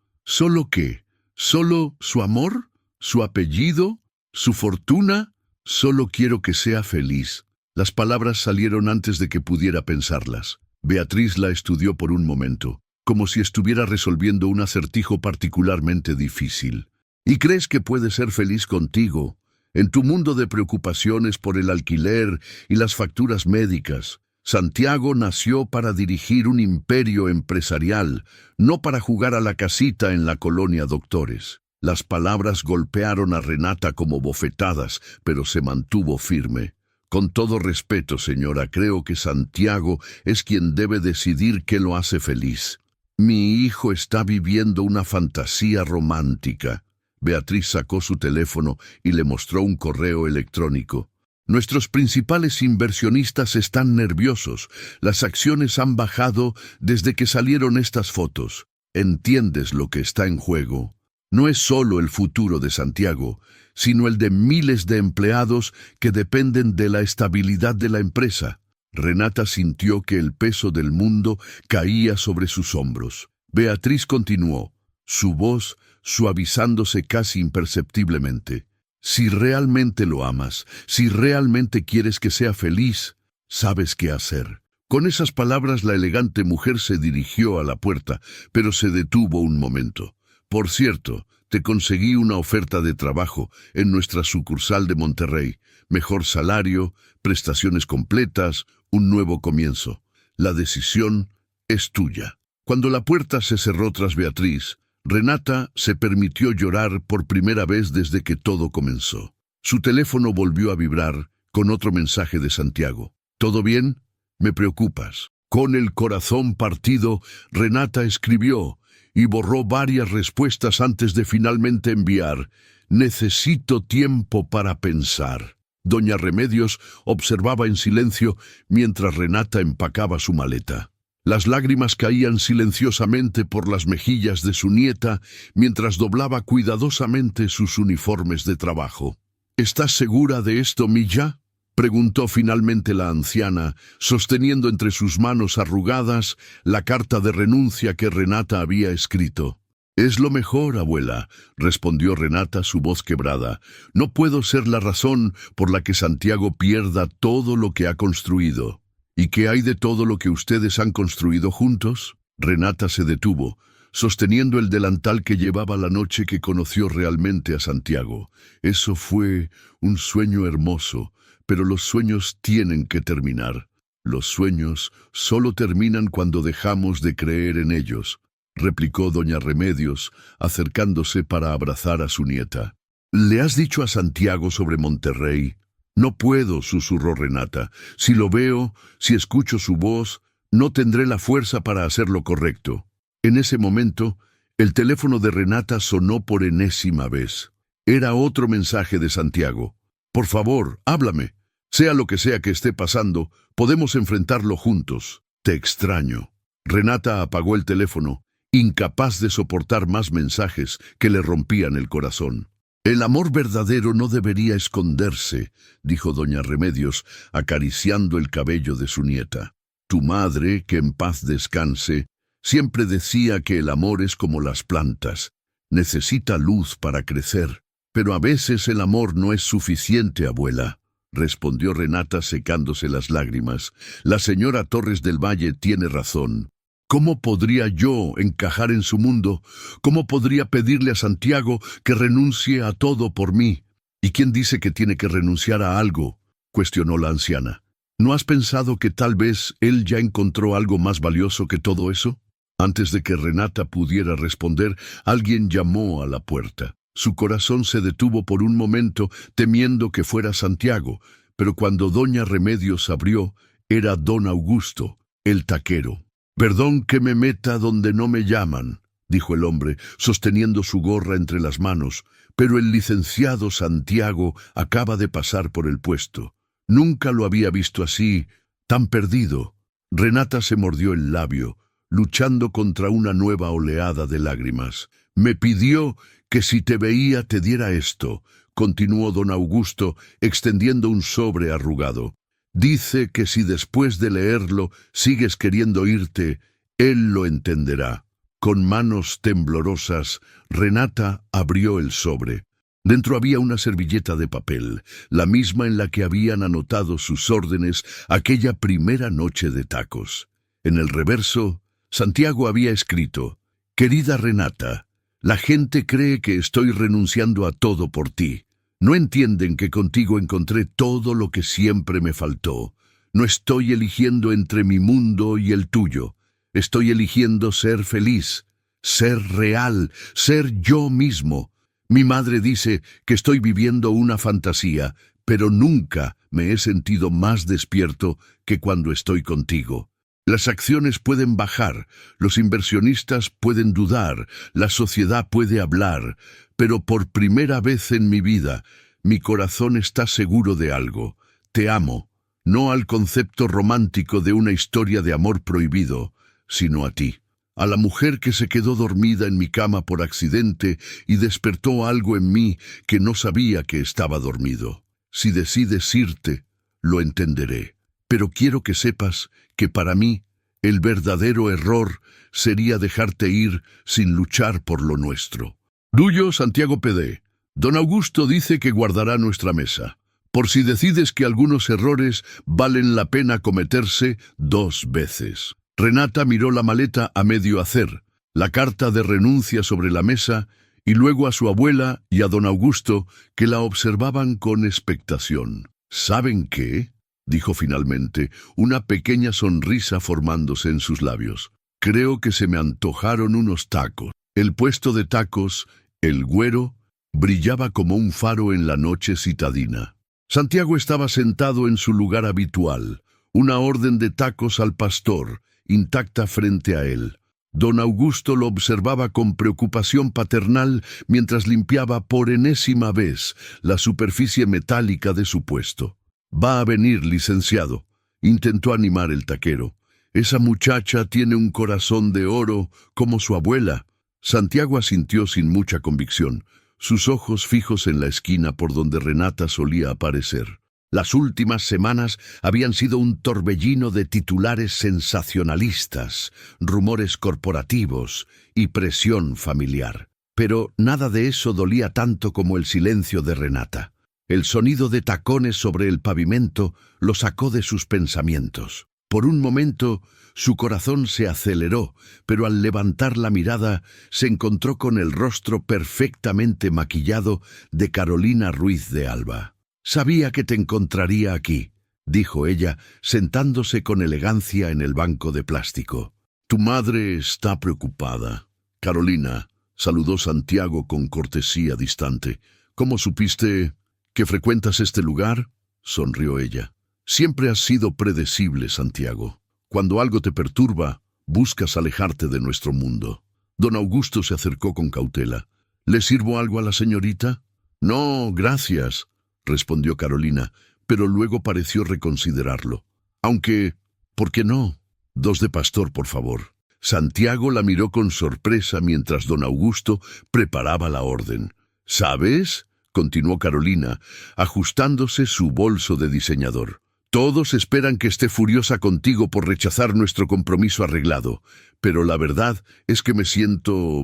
qué? ¿Solo su amor? ¿Su apellido? ¿Su fortuna? Solo quiero que sea feliz». Las palabras salieron antes de que pudiera pensarlas. Beatriz la estudió por un momento, como si estuviera resolviendo un acertijo particularmente difícil. «¿Y crees que puede ser feliz contigo? En tu mundo de preocupaciones por el alquiler y las facturas médicas, Santiago nació para dirigir un imperio empresarial, no para jugar a la casita en la colonia Doctores». Las palabras golpearon a Renata como bofetadas, pero se mantuvo firme. «Con todo respeto, señora, creo que Santiago es quien debe decidir qué lo hace feliz. Mi hijo está viviendo una fantasía romántica». Beatriz sacó su teléfono y le mostró un correo electrónico. «Nuestros principales inversionistas están nerviosos. Las acciones han bajado desde que salieron estas fotos. ¿Entiendes lo que está en juego? No es solo el futuro de Santiago, sino el de miles de empleados que dependen de la estabilidad de la empresa». Renata sintió que el peso del mundo caía sobre sus hombros. Beatriz continuó, su voz suavizándose casi imperceptiblemente. «Si realmente lo amas, si realmente quieres que sea feliz, sabes qué hacer». Con esas palabras la elegante mujer se dirigió a la puerta, pero se detuvo un momento. «Por cierto, te conseguí una oferta de trabajo en nuestra sucursal de Monterrey. Mejor salario, prestaciones completas, un nuevo comienzo. La decisión es tuya. Cuando la puerta se cerró tras Beatriz, Renata se permitió llorar por primera vez desde que todo comenzó. Su teléfono volvió a vibrar con otro mensaje de Santiago. ¿Todo bien? Me preocupas. Con el corazón partido, Renata escribió y borró varias respuestas antes de finalmente enviar. Necesito tiempo para pensar. Doña Remedios observaba en silencio mientras Renata empacaba su maleta. Las lágrimas caían silenciosamente por las mejillas de su nieta mientras doblaba cuidadosamente sus uniformes de trabajo. ¿Estás segura de esto, Milla?, preguntó finalmente la anciana, sosteniendo entre sus manos arrugadas la carta de renuncia que Renata había escrito. «Es lo mejor, abuela», respondió Renata, su voz quebrada. «No puedo ser la razón por la que Santiago pierda todo lo que ha construido». «¿Y qué hay de todo lo que ustedes han construido juntos?». Renata se detuvo, sosteniendo el delantal que llevaba la noche que conoció realmente a Santiago. Eso fue un sueño hermoso, pero los sueños tienen que terminar. Los sueños solo terminan cuando dejamos de creer en ellos, replicó doña Remedios, acercándose para abrazar a su nieta. ¿Le has dicho a Santiago sobre Monterrey? No puedo, susurró Renata. Si lo veo, si escucho su voz, no tendré la fuerza para hacer lo correcto. En ese momento, el teléfono de Renata sonó por enésima vez. Era otro mensaje de Santiago. Por favor, háblame. Sea lo que sea que esté pasando, podemos enfrentarlo juntos. Te extraño. Renata apagó el teléfono, incapaz de soportar más mensajes que le rompían el corazón. «El amor verdadero no debería esconderse», dijo doña Remedios, acariciando el cabello de su nieta. «Tu madre, que en paz descanse, siempre decía que el amor es como las plantas. Necesita luz para crecer. Pero a veces el amor no es suficiente, abuela», respondió Renata secándose las lágrimas. «La señora Torres del Valle tiene razón. ¿Cómo podría yo encajar en su mundo? ¿Cómo podría pedirle a Santiago que renuncie a todo por mí? ¿Y quién dice que tiene que renunciar a algo?», cuestionó la anciana. «¿No has pensado que tal vez él ya encontró algo más valioso que todo eso?». Antes de que Renata pudiera responder, alguien llamó a la puerta. Su corazón se detuvo por un momento, temiendo que fuera Santiago, pero cuando doña Remedios abrió, era don Augusto, el taquero. «Perdón que me meta donde no me llaman», dijo el hombre, sosteniendo su gorra entre las manos, «pero el licenciado Santiago acaba de pasar por el puesto. Nunca lo había visto así, tan perdido». Renata se mordió el labio, luchando contra una nueva oleada de lágrimas. «Me pidió que si te veía te diera esto», continuó don Augusto, extendiendo un sobre arrugado. «Dice que si después de leerlo sigues queriendo irte, él lo entenderá». Con manos temblorosas, Renata abrió el sobre. Dentro había una servilleta de papel, la misma en la que habían anotado sus órdenes aquella primera noche de tacos. En el reverso, Santiago había escrito: «Querida Renata, la gente cree que estoy renunciando a todo por ti. No entienden que contigo encontré todo lo que siempre me faltó. No estoy eligiendo entre mi mundo y el tuyo. Estoy eligiendo ser feliz, ser real, ser yo mismo. Mi madre dice que estoy viviendo una fantasía, pero nunca me he sentido más despierto que cuando estoy contigo. Las acciones pueden bajar, los inversionistas pueden dudar, la sociedad puede hablar, pero por primera vez en mi vida, mi corazón está seguro de algo. Te amo, no al concepto romántico de una historia de amor prohibido, sino a ti. A la mujer que se quedó dormida en mi cama por accidente y despertó algo en mí que no sabía que estaba dormido. Si decides irte, lo entenderé. Pero quiero que sepas que para mí el verdadero error sería dejarte ir sin luchar por lo nuestro. Tuyo, Santiago P.D. Don Augusto dice que guardará nuestra mesa, por si decides que algunos errores valen la pena cometerse 2 veces. Renata miró la maleta a medio hacer, la carta de renuncia sobre la mesa y luego a su abuela y a don Augusto, que la observaban con expectación. ¿Saben qué?, dijo finalmente, una pequeña sonrisa formándose en sus labios. Creo que se me antojaron unos tacos. El puesto de tacos, el Güero, brillaba como un faro en la noche citadina. Santiago estaba sentado en su lugar habitual, una orden de tacos al pastor, intacta frente a él. Don Augusto lo observaba con preocupación paternal mientras limpiaba por enésima vez la superficie metálica de su puesto. «Va a venir, licenciado», intentó animar el taquero. «Esa muchacha tiene un corazón de oro como su abuela». Santiago asintió sin mucha convicción, sus ojos fijos en la esquina por donde Renata solía aparecer. Las últimas semanas habían sido un torbellino de titulares sensacionalistas, rumores corporativos y presión familiar. Pero nada de eso dolía tanto como el silencio de Renata. El sonido de tacones sobre el pavimento lo sacó de sus pensamientos. Por un momento, su corazón se aceleró, pero al levantar la mirada se encontró con el rostro perfectamente maquillado de Carolina Ruiz de Alba. «Sabía que te encontraría aquí», dijo ella, sentándose con elegancia en el banco de plástico. «Tu madre está preocupada». «Carolina», saludó Santiago con cortesía distante. «¿Cómo supiste que frecuentas este lugar?», sonrió ella. «Siempre has sido predecible, Santiago. Cuando algo te perturba, buscas alejarte de nuestro mundo». Don Augusto se acercó con cautela. «¿Le sirvo algo a la señorita?» «No, gracias», respondió Carolina, pero luego pareció reconsiderarlo. «Aunque, ¿por qué no? 2 de pastor, por favor». Santiago la miró con sorpresa mientras don Augusto preparaba la orden. «¿Sabes?», continuó Carolina, ajustándose su bolso de diseñador. «Todos esperan que esté furiosa contigo por rechazar nuestro compromiso arreglado, pero la verdad es que me siento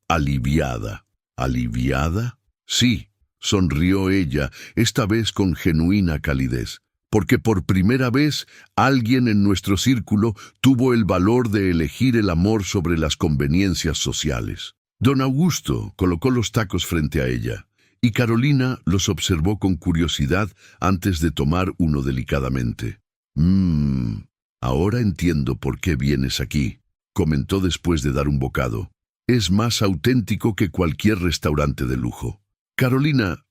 aliviada». «¿Aliviada?». «Sí», sonrió ella, esta vez con genuina calidez, «porque por primera vez alguien en nuestro círculo tuvo el valor de elegir el amor sobre las conveniencias sociales». Don Augusto colocó los tacos frente a ella, y Carolina los observó con curiosidad antes de tomar uno delicadamente. Ahora entiendo por qué vienes aquí», comentó después de dar un bocado. «Es más auténtico que cualquier restaurante de lujo». «Carolina,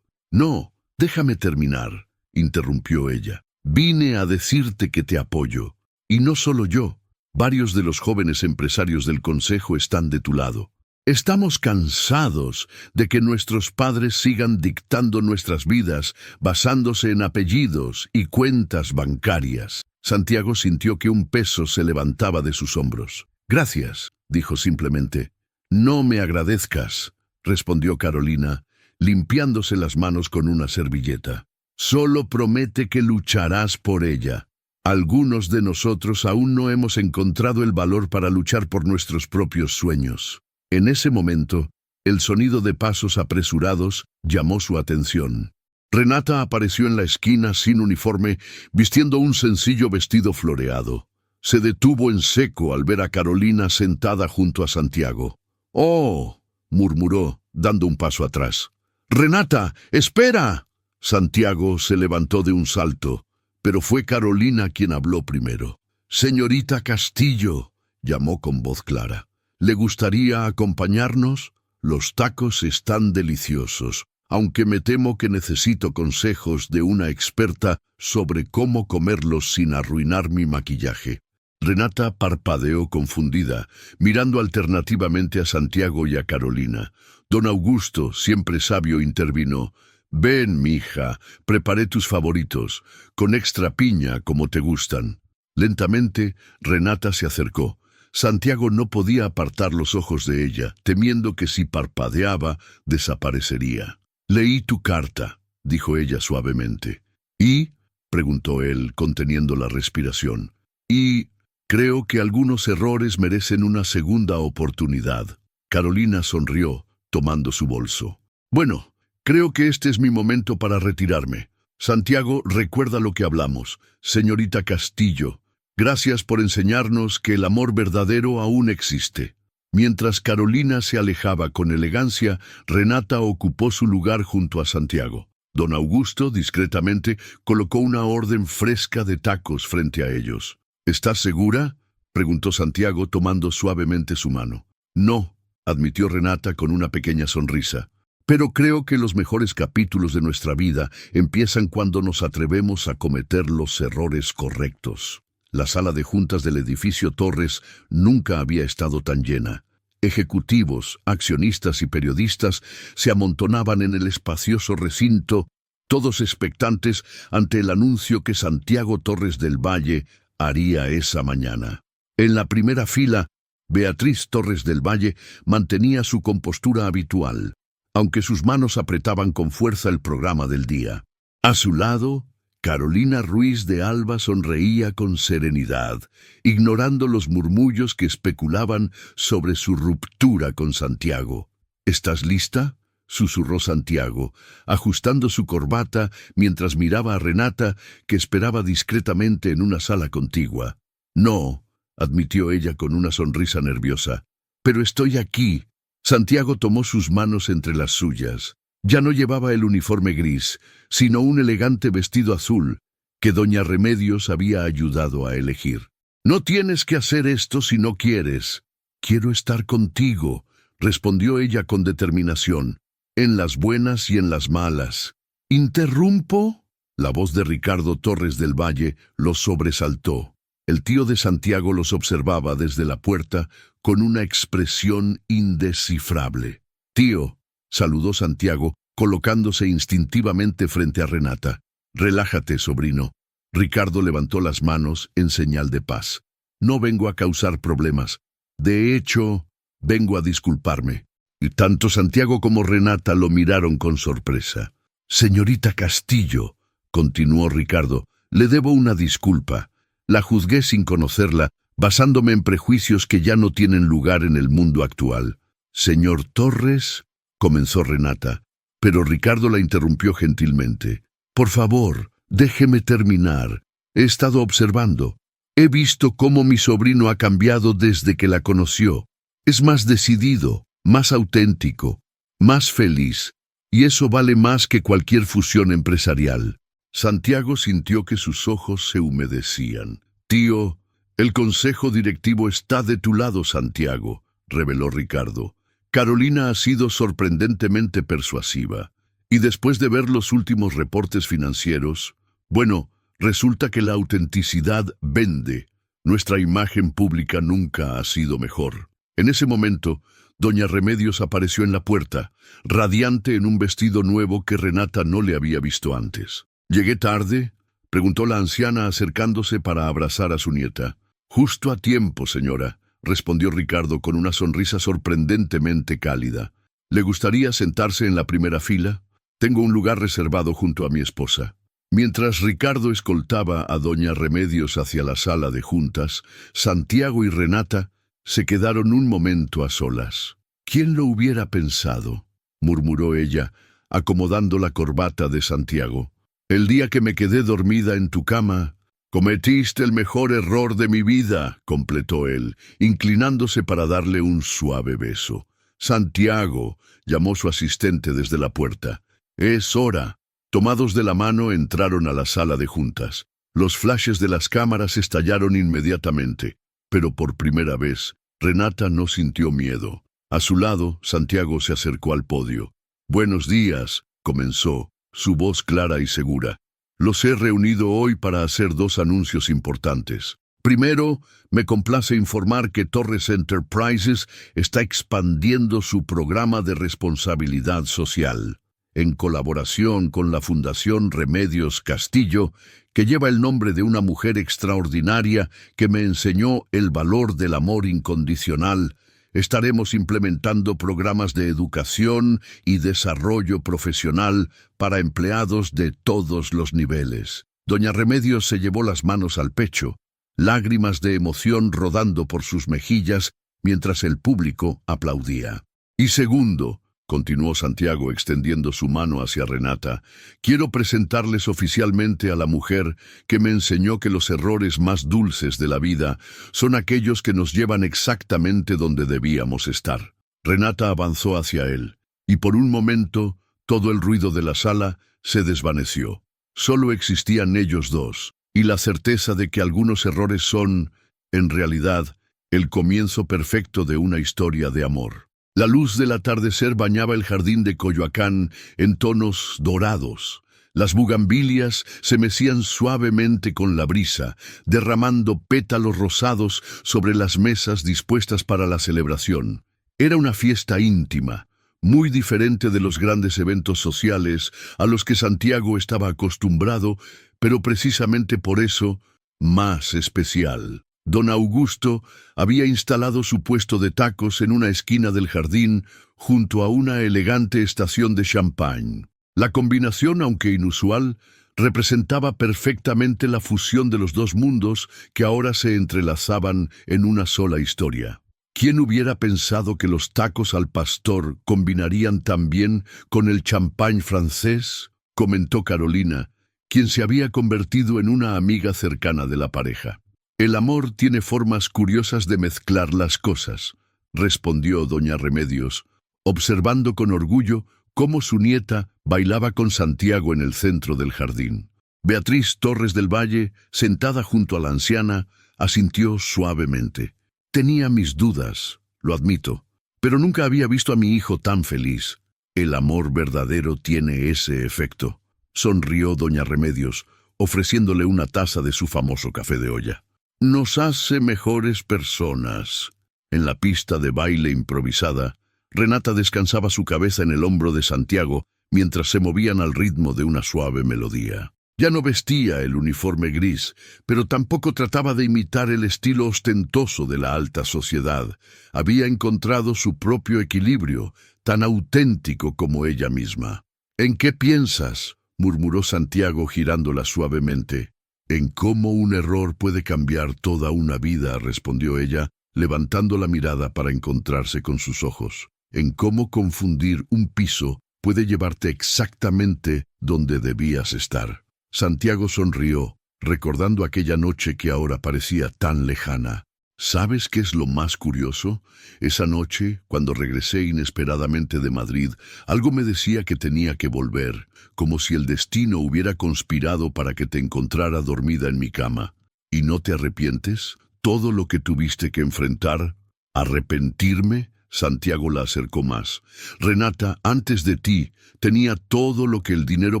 No, déjame terminar», interrumpió ella. «Vine a decirte que te apoyo. Y no solo yo. Varios de los jóvenes empresarios del consejo están de tu lado. Estamos cansados de que nuestros padres sigan dictando nuestras vidas basándose en apellidos y cuentas bancarias». Santiago sintió que un peso se levantaba de sus hombros. «Gracias», dijo simplemente. «No me agradezcas», respondió Carolina, limpiándose las manos con una servilleta. «Solo promete que lucharás por ella. Algunos de nosotros aún no hemos encontrado el valor para luchar por nuestros propios sueños». En ese momento, el sonido de pasos apresurados llamó su atención. Renata apareció en la esquina sin uniforme, vistiendo un sencillo vestido floreado. Se detuvo en seco al ver a Carolina sentada junto a Santiago. «¡Oh!», murmuró, dando un paso atrás. «¡Renata, espera!». Santiago se levantó de un salto, pero fue Carolina quien habló primero. «Señorita Castillo», llamó con voz clara. «¿Le gustaría acompañarnos? Los tacos están deliciosos, aunque me temo que necesito consejos de una experta sobre cómo comerlos sin arruinar mi maquillaje». Renata parpadeó confundida, mirando alternativamente a Santiago y a Carolina. Don Augusto, siempre sabio, intervino. «Ven, mija, preparé tus favoritos, con extra piña como te gustan». Lentamente, Renata se acercó. Santiago no podía apartar los ojos de ella, temiendo que si parpadeaba, desaparecería. «Leí tu carta», dijo ella suavemente. «¿Y?», preguntó él, conteniendo la respiración. «Y creo que algunos errores merecen una segunda oportunidad». Carolina sonrió, tomando su bolso. «Bueno, creo que este es mi momento para retirarme. Santiago, recuerda lo que hablamos. Señorita Castillo, gracias por enseñarnos que el amor verdadero aún existe». Mientras Carolina se alejaba con elegancia, Renata ocupó su lugar junto a Santiago. Don Augusto, discretamente, colocó una orden fresca de tacos frente a ellos. ¿Estás segura?, preguntó Santiago tomando suavemente su mano. No, admitió Renata con una pequeña sonrisa. Pero creo que los mejores capítulos de nuestra vida empiezan cuando nos atrevemos a cometer los errores correctos. La sala de juntas del edificio Torres nunca había estado tan llena. Ejecutivos, accionistas y periodistas se amontonaban en el espacioso recinto, todos expectantes ante el anuncio que Santiago Torres del Valle haría esa mañana. En la primera fila, Beatriz Torres del Valle mantenía su compostura habitual, aunque sus manos apretaban con fuerza el programa del día. A su lado, Carolina Ruiz de Alba sonreía con serenidad, ignorando los murmullos que especulaban sobre su ruptura con Santiago. ¿Estás lista?, susurró Santiago, ajustando su corbata mientras miraba a Renata, que esperaba discretamente en una sala contigua. No, admitió ella con una sonrisa nerviosa. Pero estoy aquí. Santiago tomó sus manos entre las suyas. Ya no llevaba el uniforme gris, sino un elegante vestido azul, que doña Remedios había ayudado a elegir. No tienes que hacer esto si no quieres. Quiero estar contigo, respondió ella con determinación, en las buenas y en las malas. ¿Interrumpo? La voz de Ricardo Torres del Valle los sobresaltó. El tío de Santiago los observaba desde la puerta con una expresión indescifrable. Tío, saludó Santiago, colocándose instintivamente frente a Renata. Relájate, sobrino. Ricardo levantó las manos en señal de paz. No vengo a causar problemas. De hecho, vengo a disculparme. Y tanto Santiago como Renata lo miraron con sorpresa. Señorita Castillo, continuó Ricardo, le debo una disculpa. La juzgué sin conocerla, basándome en prejuicios que ya no tienen lugar en el mundo actual. Señor Torres, comenzó Renata, pero Ricardo la interrumpió gentilmente. Por favor, déjeme terminar. He estado observando. He visto cómo mi sobrino ha cambiado desde que la conoció. Es más decidido, más auténtico, más feliz, y eso vale más que cualquier fusión empresarial. Santiago sintió que sus ojos se humedecían. Tío, el consejo directivo está de tu lado, Santiago, reveló Ricardo. Carolina ha sido sorprendentemente persuasiva, y después de ver los últimos reportes financieros, bueno, resulta que la autenticidad vende. Nuestra imagen pública nunca ha sido mejor. En ese momento, doña Remedios apareció en la puerta, radiante en un vestido nuevo que Renata no le había visto antes. ¿Llegué tarde?, preguntó la anciana acercándose para abrazar a su nieta. Justo a tiempo, señora, respondió Ricardo con una sonrisa sorprendentemente cálida. ¿Le gustaría sentarse en la primera fila? Tengo un lugar reservado junto a mi esposa. Mientras Ricardo escoltaba a doña Remedios hacia la sala de juntas, Santiago y Renata se quedaron un momento a solas. ¿Quién lo hubiera pensado?, murmuró ella, acomodando la corbata de Santiago. El día que me quedé dormida en tu cama, cometiste el mejor error de mi vida, completó él, inclinándose para darle un suave beso. Santiago, llamó su asistente desde la puerta. Es hora. Tomados de la mano entraron a la sala de juntas. Los flashes de las cámaras estallaron inmediatamente, pero por primera vez, Renata no sintió miedo. A su lado, Santiago se acercó al podio. Buenos días, comenzó, su voz clara y segura. Los he reunido hoy para hacer dos anuncios importantes. Primero, me complace informar que Torres Enterprises está expandiendo su programa de responsabilidad social, en colaboración con la Fundación Remedios Castillo, que lleva el nombre de una mujer extraordinaria que me enseñó el valor del amor incondicional. Estaremos implementando programas de educación y desarrollo profesional para empleados de todos los niveles. Doña Remedios se llevó las manos al pecho, lágrimas de emoción rodando por sus mejillas mientras el público aplaudía. Y segundo, continuó Santiago extendiendo su mano hacia Renata, quiero presentarles oficialmente a la mujer que me enseñó que los errores más dulces de la vida son aquellos que nos llevan exactamente donde debíamos estar. Renata avanzó hacia él, y por un momento todo el ruido de la sala se desvaneció. Solo existían ellos dos, y la certeza de que algunos errores son, en realidad, el comienzo perfecto de una historia de amor. La luz del atardecer bañaba el jardín de Coyoacán en tonos dorados. Las bugambilias se mecían suavemente con la brisa, derramando pétalos rosados sobre las mesas dispuestas para la celebración. Era una fiesta íntima, muy diferente de los grandes eventos sociales a los que Santiago estaba acostumbrado, pero precisamente por eso, más especial. Don Augusto había instalado su puesto de tacos en una esquina del jardín junto a una elegante estación de champán. La combinación, aunque inusual, representaba perfectamente la fusión de los dos mundos que ahora se entrelazaban en una sola historia. ¿Quién hubiera pensado que los tacos al pastor combinarían tan bien con el champán francés? Comentó Carolina, quien se había convertido en una amiga cercana de la pareja. El amor tiene formas curiosas de mezclar las cosas, respondió doña Remedios, observando con orgullo cómo su nieta bailaba con Santiago en el centro del jardín. Beatriz Torres del Valle, sentada junto a la anciana, asintió suavemente. Tenía mis dudas, lo admito, pero nunca había visto a mi hijo tan feliz. El amor verdadero tiene ese efecto, sonrió doña Remedios, ofreciéndole una taza de su famoso café de olla. Nos hace mejores personas. En la pista de baile improvisada, Renata descansaba su cabeza en el hombro de Santiago mientras se movían al ritmo de una suave melodía. Ya no vestía el uniforme gris, pero tampoco trataba de imitar el estilo ostentoso de la alta sociedad. Había encontrado su propio equilibrio, tan auténtico como ella misma. ¿En qué piensas?, murmuró Santiago girándola suavemente. En cómo un error puede cambiar toda una vida, respondió ella, levantando la mirada para encontrarse con sus ojos. En cómo confundir un piso puede llevarte exactamente donde debías estar. Santiago sonrió, recordando aquella noche que ahora parecía tan lejana. ¿Sabes qué es lo más curioso? Esa noche, cuando regresé inesperadamente de Madrid, algo me decía que tenía que volver, como si el destino hubiera conspirado para que te encontrara dormida en mi cama. ¿Y no te arrepientes? ¿Todo lo que tuviste que enfrentar? ¿Arrepentirme? Santiago la acercó más. Renata, antes de ti, tenía todo lo que el dinero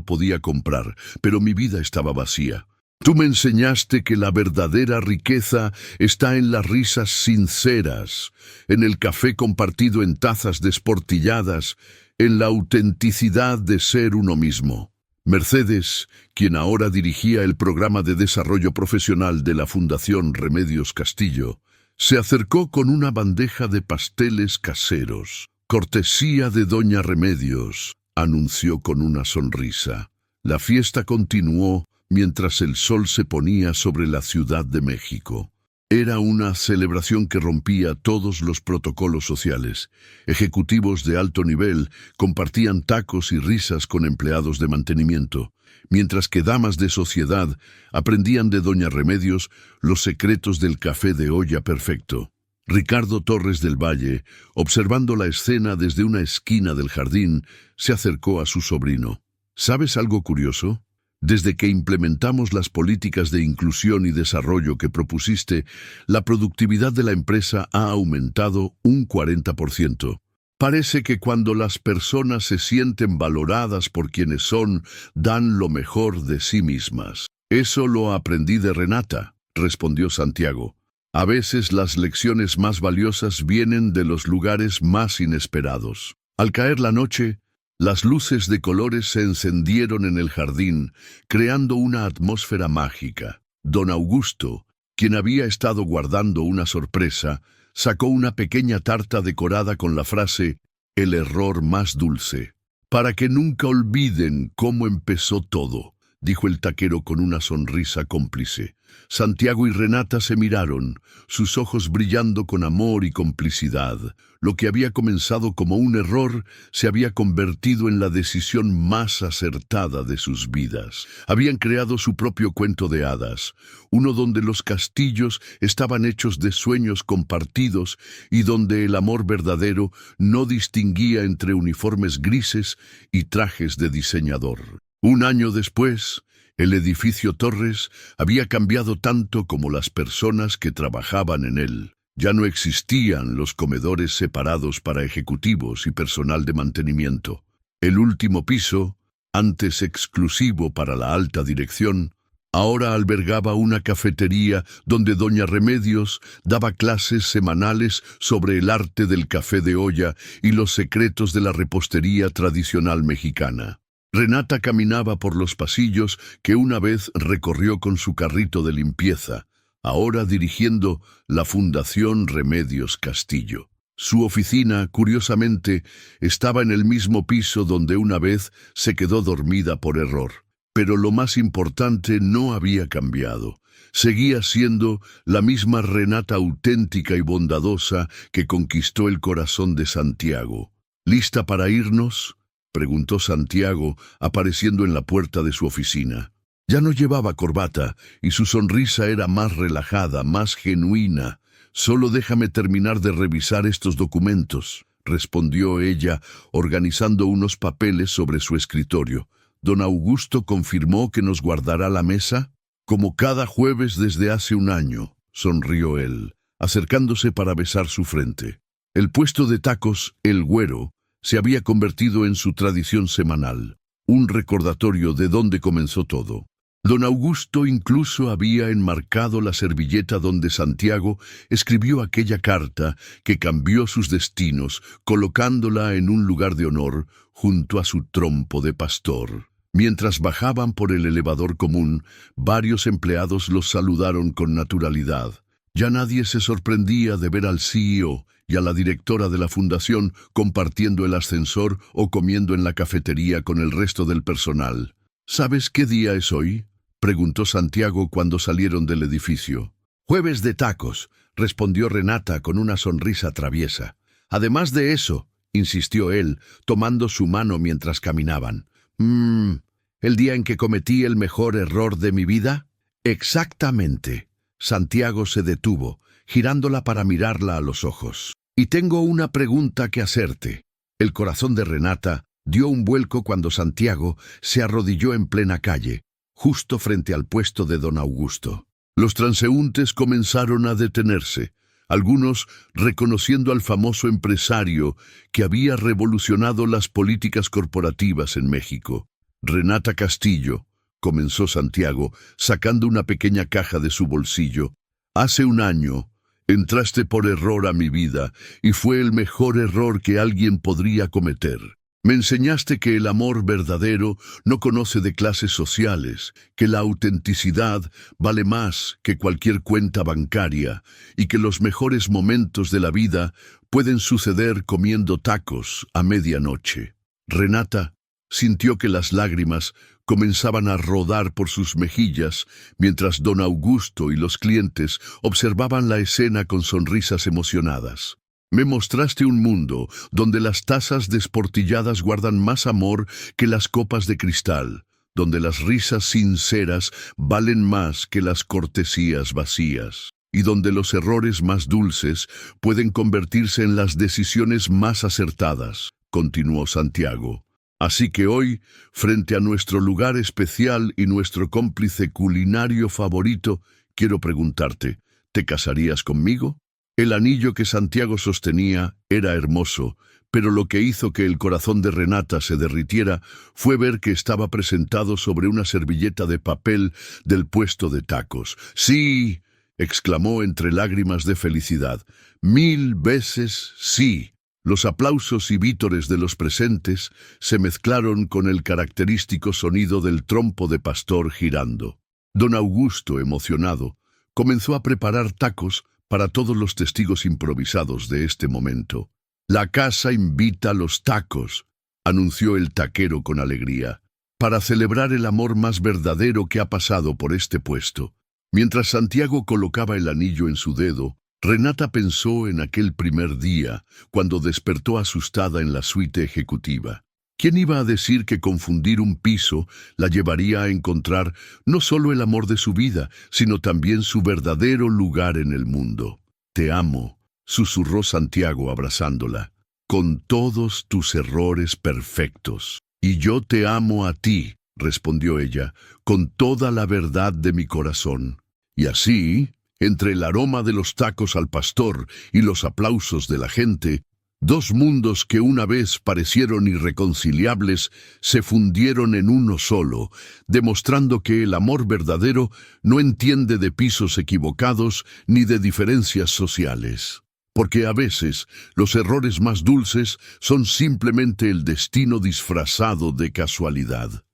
podía comprar, pero mi vida estaba vacía. Tú me enseñaste que la verdadera riqueza está en las risas sinceras, en el café compartido en tazas desportilladas, en la autenticidad de ser uno mismo. Mercedes, quien ahora dirigía el programa de desarrollo profesional de la Fundación Remedios Castillo, se acercó con una bandeja de pasteles caseros. Cortesía de doña Remedios, anunció con una sonrisa. La fiesta continuó mientras el sol se ponía sobre la Ciudad de México. Era una celebración que rompía todos los protocolos sociales. Ejecutivos de alto nivel compartían tacos y risas con empleados de mantenimiento, mientras que damas de sociedad aprendían de doña Remedios los secretos del café de olla perfecto. Ricardo Torres del Valle, observando la escena desde una esquina del jardín, se acercó a su sobrino. ¿Sabes algo curioso? Desde que implementamos las políticas de inclusión y desarrollo que propusiste, la productividad de la empresa ha aumentado un 40%. Parece que cuando las personas se sienten valoradas por quienes son, dan lo mejor de sí mismas. Eso lo aprendí de Renata, respondió Santiago. A veces las lecciones más valiosas vienen de los lugares más inesperados. Al caer la noche, las luces de colores se encendieron en el jardín, creando una atmósfera mágica. Don Augusto, quien había estado guardando una sorpresa, sacó una pequeña tarta decorada con la frase «El error más dulce». «Para que nunca olviden cómo empezó todo», dijo el taquero con una sonrisa cómplice. Santiago y Renata se miraron, sus ojos brillando con amor y complicidad. Lo que había comenzado como un error se había convertido en la decisión más acertada de sus vidas. Habían creado su propio cuento de hadas, uno donde los castillos estaban hechos de sueños compartidos y donde el amor verdadero no distinguía entre uniformes grises y trajes de diseñador. Un año después, el edificio Torres había cambiado tanto como las personas que trabajaban en él. Ya no existían los comedores separados para ejecutivos y personal de mantenimiento. El último piso, antes exclusivo para la alta dirección, ahora albergaba una cafetería donde doña Remedios daba clases semanales sobre el arte del café de olla y los secretos de la repostería tradicional mexicana. Renata caminaba por los pasillos que una vez recorrió con su carrito de limpieza, ahora dirigiendo la Fundación Remedios Castillo. Su oficina, curiosamente, estaba en el mismo piso donde una vez se quedó dormida por error. Pero lo más importante no había cambiado. Seguía siendo la misma Renata auténtica y bondadosa que conquistó el corazón de Santiago. ¿Lista para irnos?, preguntó Santiago, apareciendo en la puerta de su oficina. Ya no llevaba corbata y su sonrisa era más relajada, más genuina. «Solo déjame terminar de revisar estos documentos», respondió ella, organizando unos papeles sobre su escritorio. «¿Don Augusto confirmó que nos guardará la mesa?» «Como cada jueves desde hace un año», sonrió él, acercándose para besar su frente. El puesto de tacos, El Güero, se había convertido en su tradición semanal, un recordatorio de dónde comenzó todo. Don Augusto incluso había enmarcado la servilleta donde Santiago escribió aquella carta que cambió sus destinos, colocándola en un lugar de honor junto a su trompo de pastor. Mientras bajaban por el elevador común, varios empleados los saludaron con naturalidad. Ya nadie se sorprendía de ver al CEO y a la directora de la fundación compartiendo el ascensor o comiendo en la cafetería con el resto del personal. «¿Sabes qué día es hoy?», preguntó Santiago cuando salieron del edificio. «Jueves de tacos», respondió Renata con una sonrisa traviesa. «Además de eso», insistió él, tomando su mano mientras caminaban. ¿El día en que cometí el mejor error de mi vida?» «Exactamente». Santiago se detuvo, girándola para mirarla a los ojos. «Y tengo una pregunta que hacerte». El corazón de Renata dio un vuelco cuando Santiago se arrodilló en plena calle, justo frente al puesto de don Augusto. Los transeúntes comenzaron a detenerse, algunos reconociendo al famoso empresario que había revolucionado las políticas corporativas en México. «Renata Castillo», comenzó Santiago, sacando una pequeña caja de su bolsillo. «Hace un año entraste por error a mi vida y fue el mejor error que alguien podría cometer. Me enseñaste que el amor verdadero no conoce de clases sociales, que la autenticidad vale más que cualquier cuenta bancaria y que los mejores momentos de la vida pueden suceder comiendo tacos a medianoche». Renata sintió que las lágrimas comenzaban a rodar por sus mejillas mientras don Augusto y los clientes observaban la escena con sonrisas emocionadas. «Me mostraste un mundo donde las tazas desportilladas guardan más amor que las copas de cristal, donde las risas sinceras valen más que las cortesías vacías, y donde los errores más dulces pueden convertirse en las decisiones más acertadas», continuó Santiago. «Así que hoy, frente a nuestro lugar especial y nuestro cómplice culinario favorito, quiero preguntarte, ¿te casarías conmigo?». El anillo que Santiago sostenía era hermoso, pero lo que hizo que el corazón de Renata se derritiera fue ver que estaba presentado sobre una servilleta de papel del puesto de tacos. «Sí», exclamó entre lágrimas de felicidad, «1000 veces sí». Los aplausos y vítores de los presentes se mezclaron con el característico sonido del trompo de pastor girando. Don Augusto, emocionado, comenzó a preparar tacos para todos los testigos improvisados de este momento. «La casa invita a los tacos», anunció el taquero con alegría, «para celebrar el amor más verdadero que ha pasado por este puesto». Mientras Santiago colocaba el anillo en su dedo, Renata pensó en aquel primer día, cuando despertó asustada en la suite ejecutiva. ¿Quién iba a decir que confundir un piso la llevaría a encontrar no solo el amor de su vida, sino también su verdadero lugar en el mundo? Te amo, susurró Santiago abrazándola, con todos tus errores perfectos. Y yo te amo a ti, respondió ella, con toda la verdad de mi corazón. Y así, entre el aroma de los tacos al pastor y los aplausos de la gente, dos mundos que una vez parecieron irreconciliables se fundieron en uno solo, demostrando que el amor verdadero no entiende de pisos equivocados ni de diferencias sociales. Porque a veces los errores más dulces son simplemente el destino disfrazado de casualidad.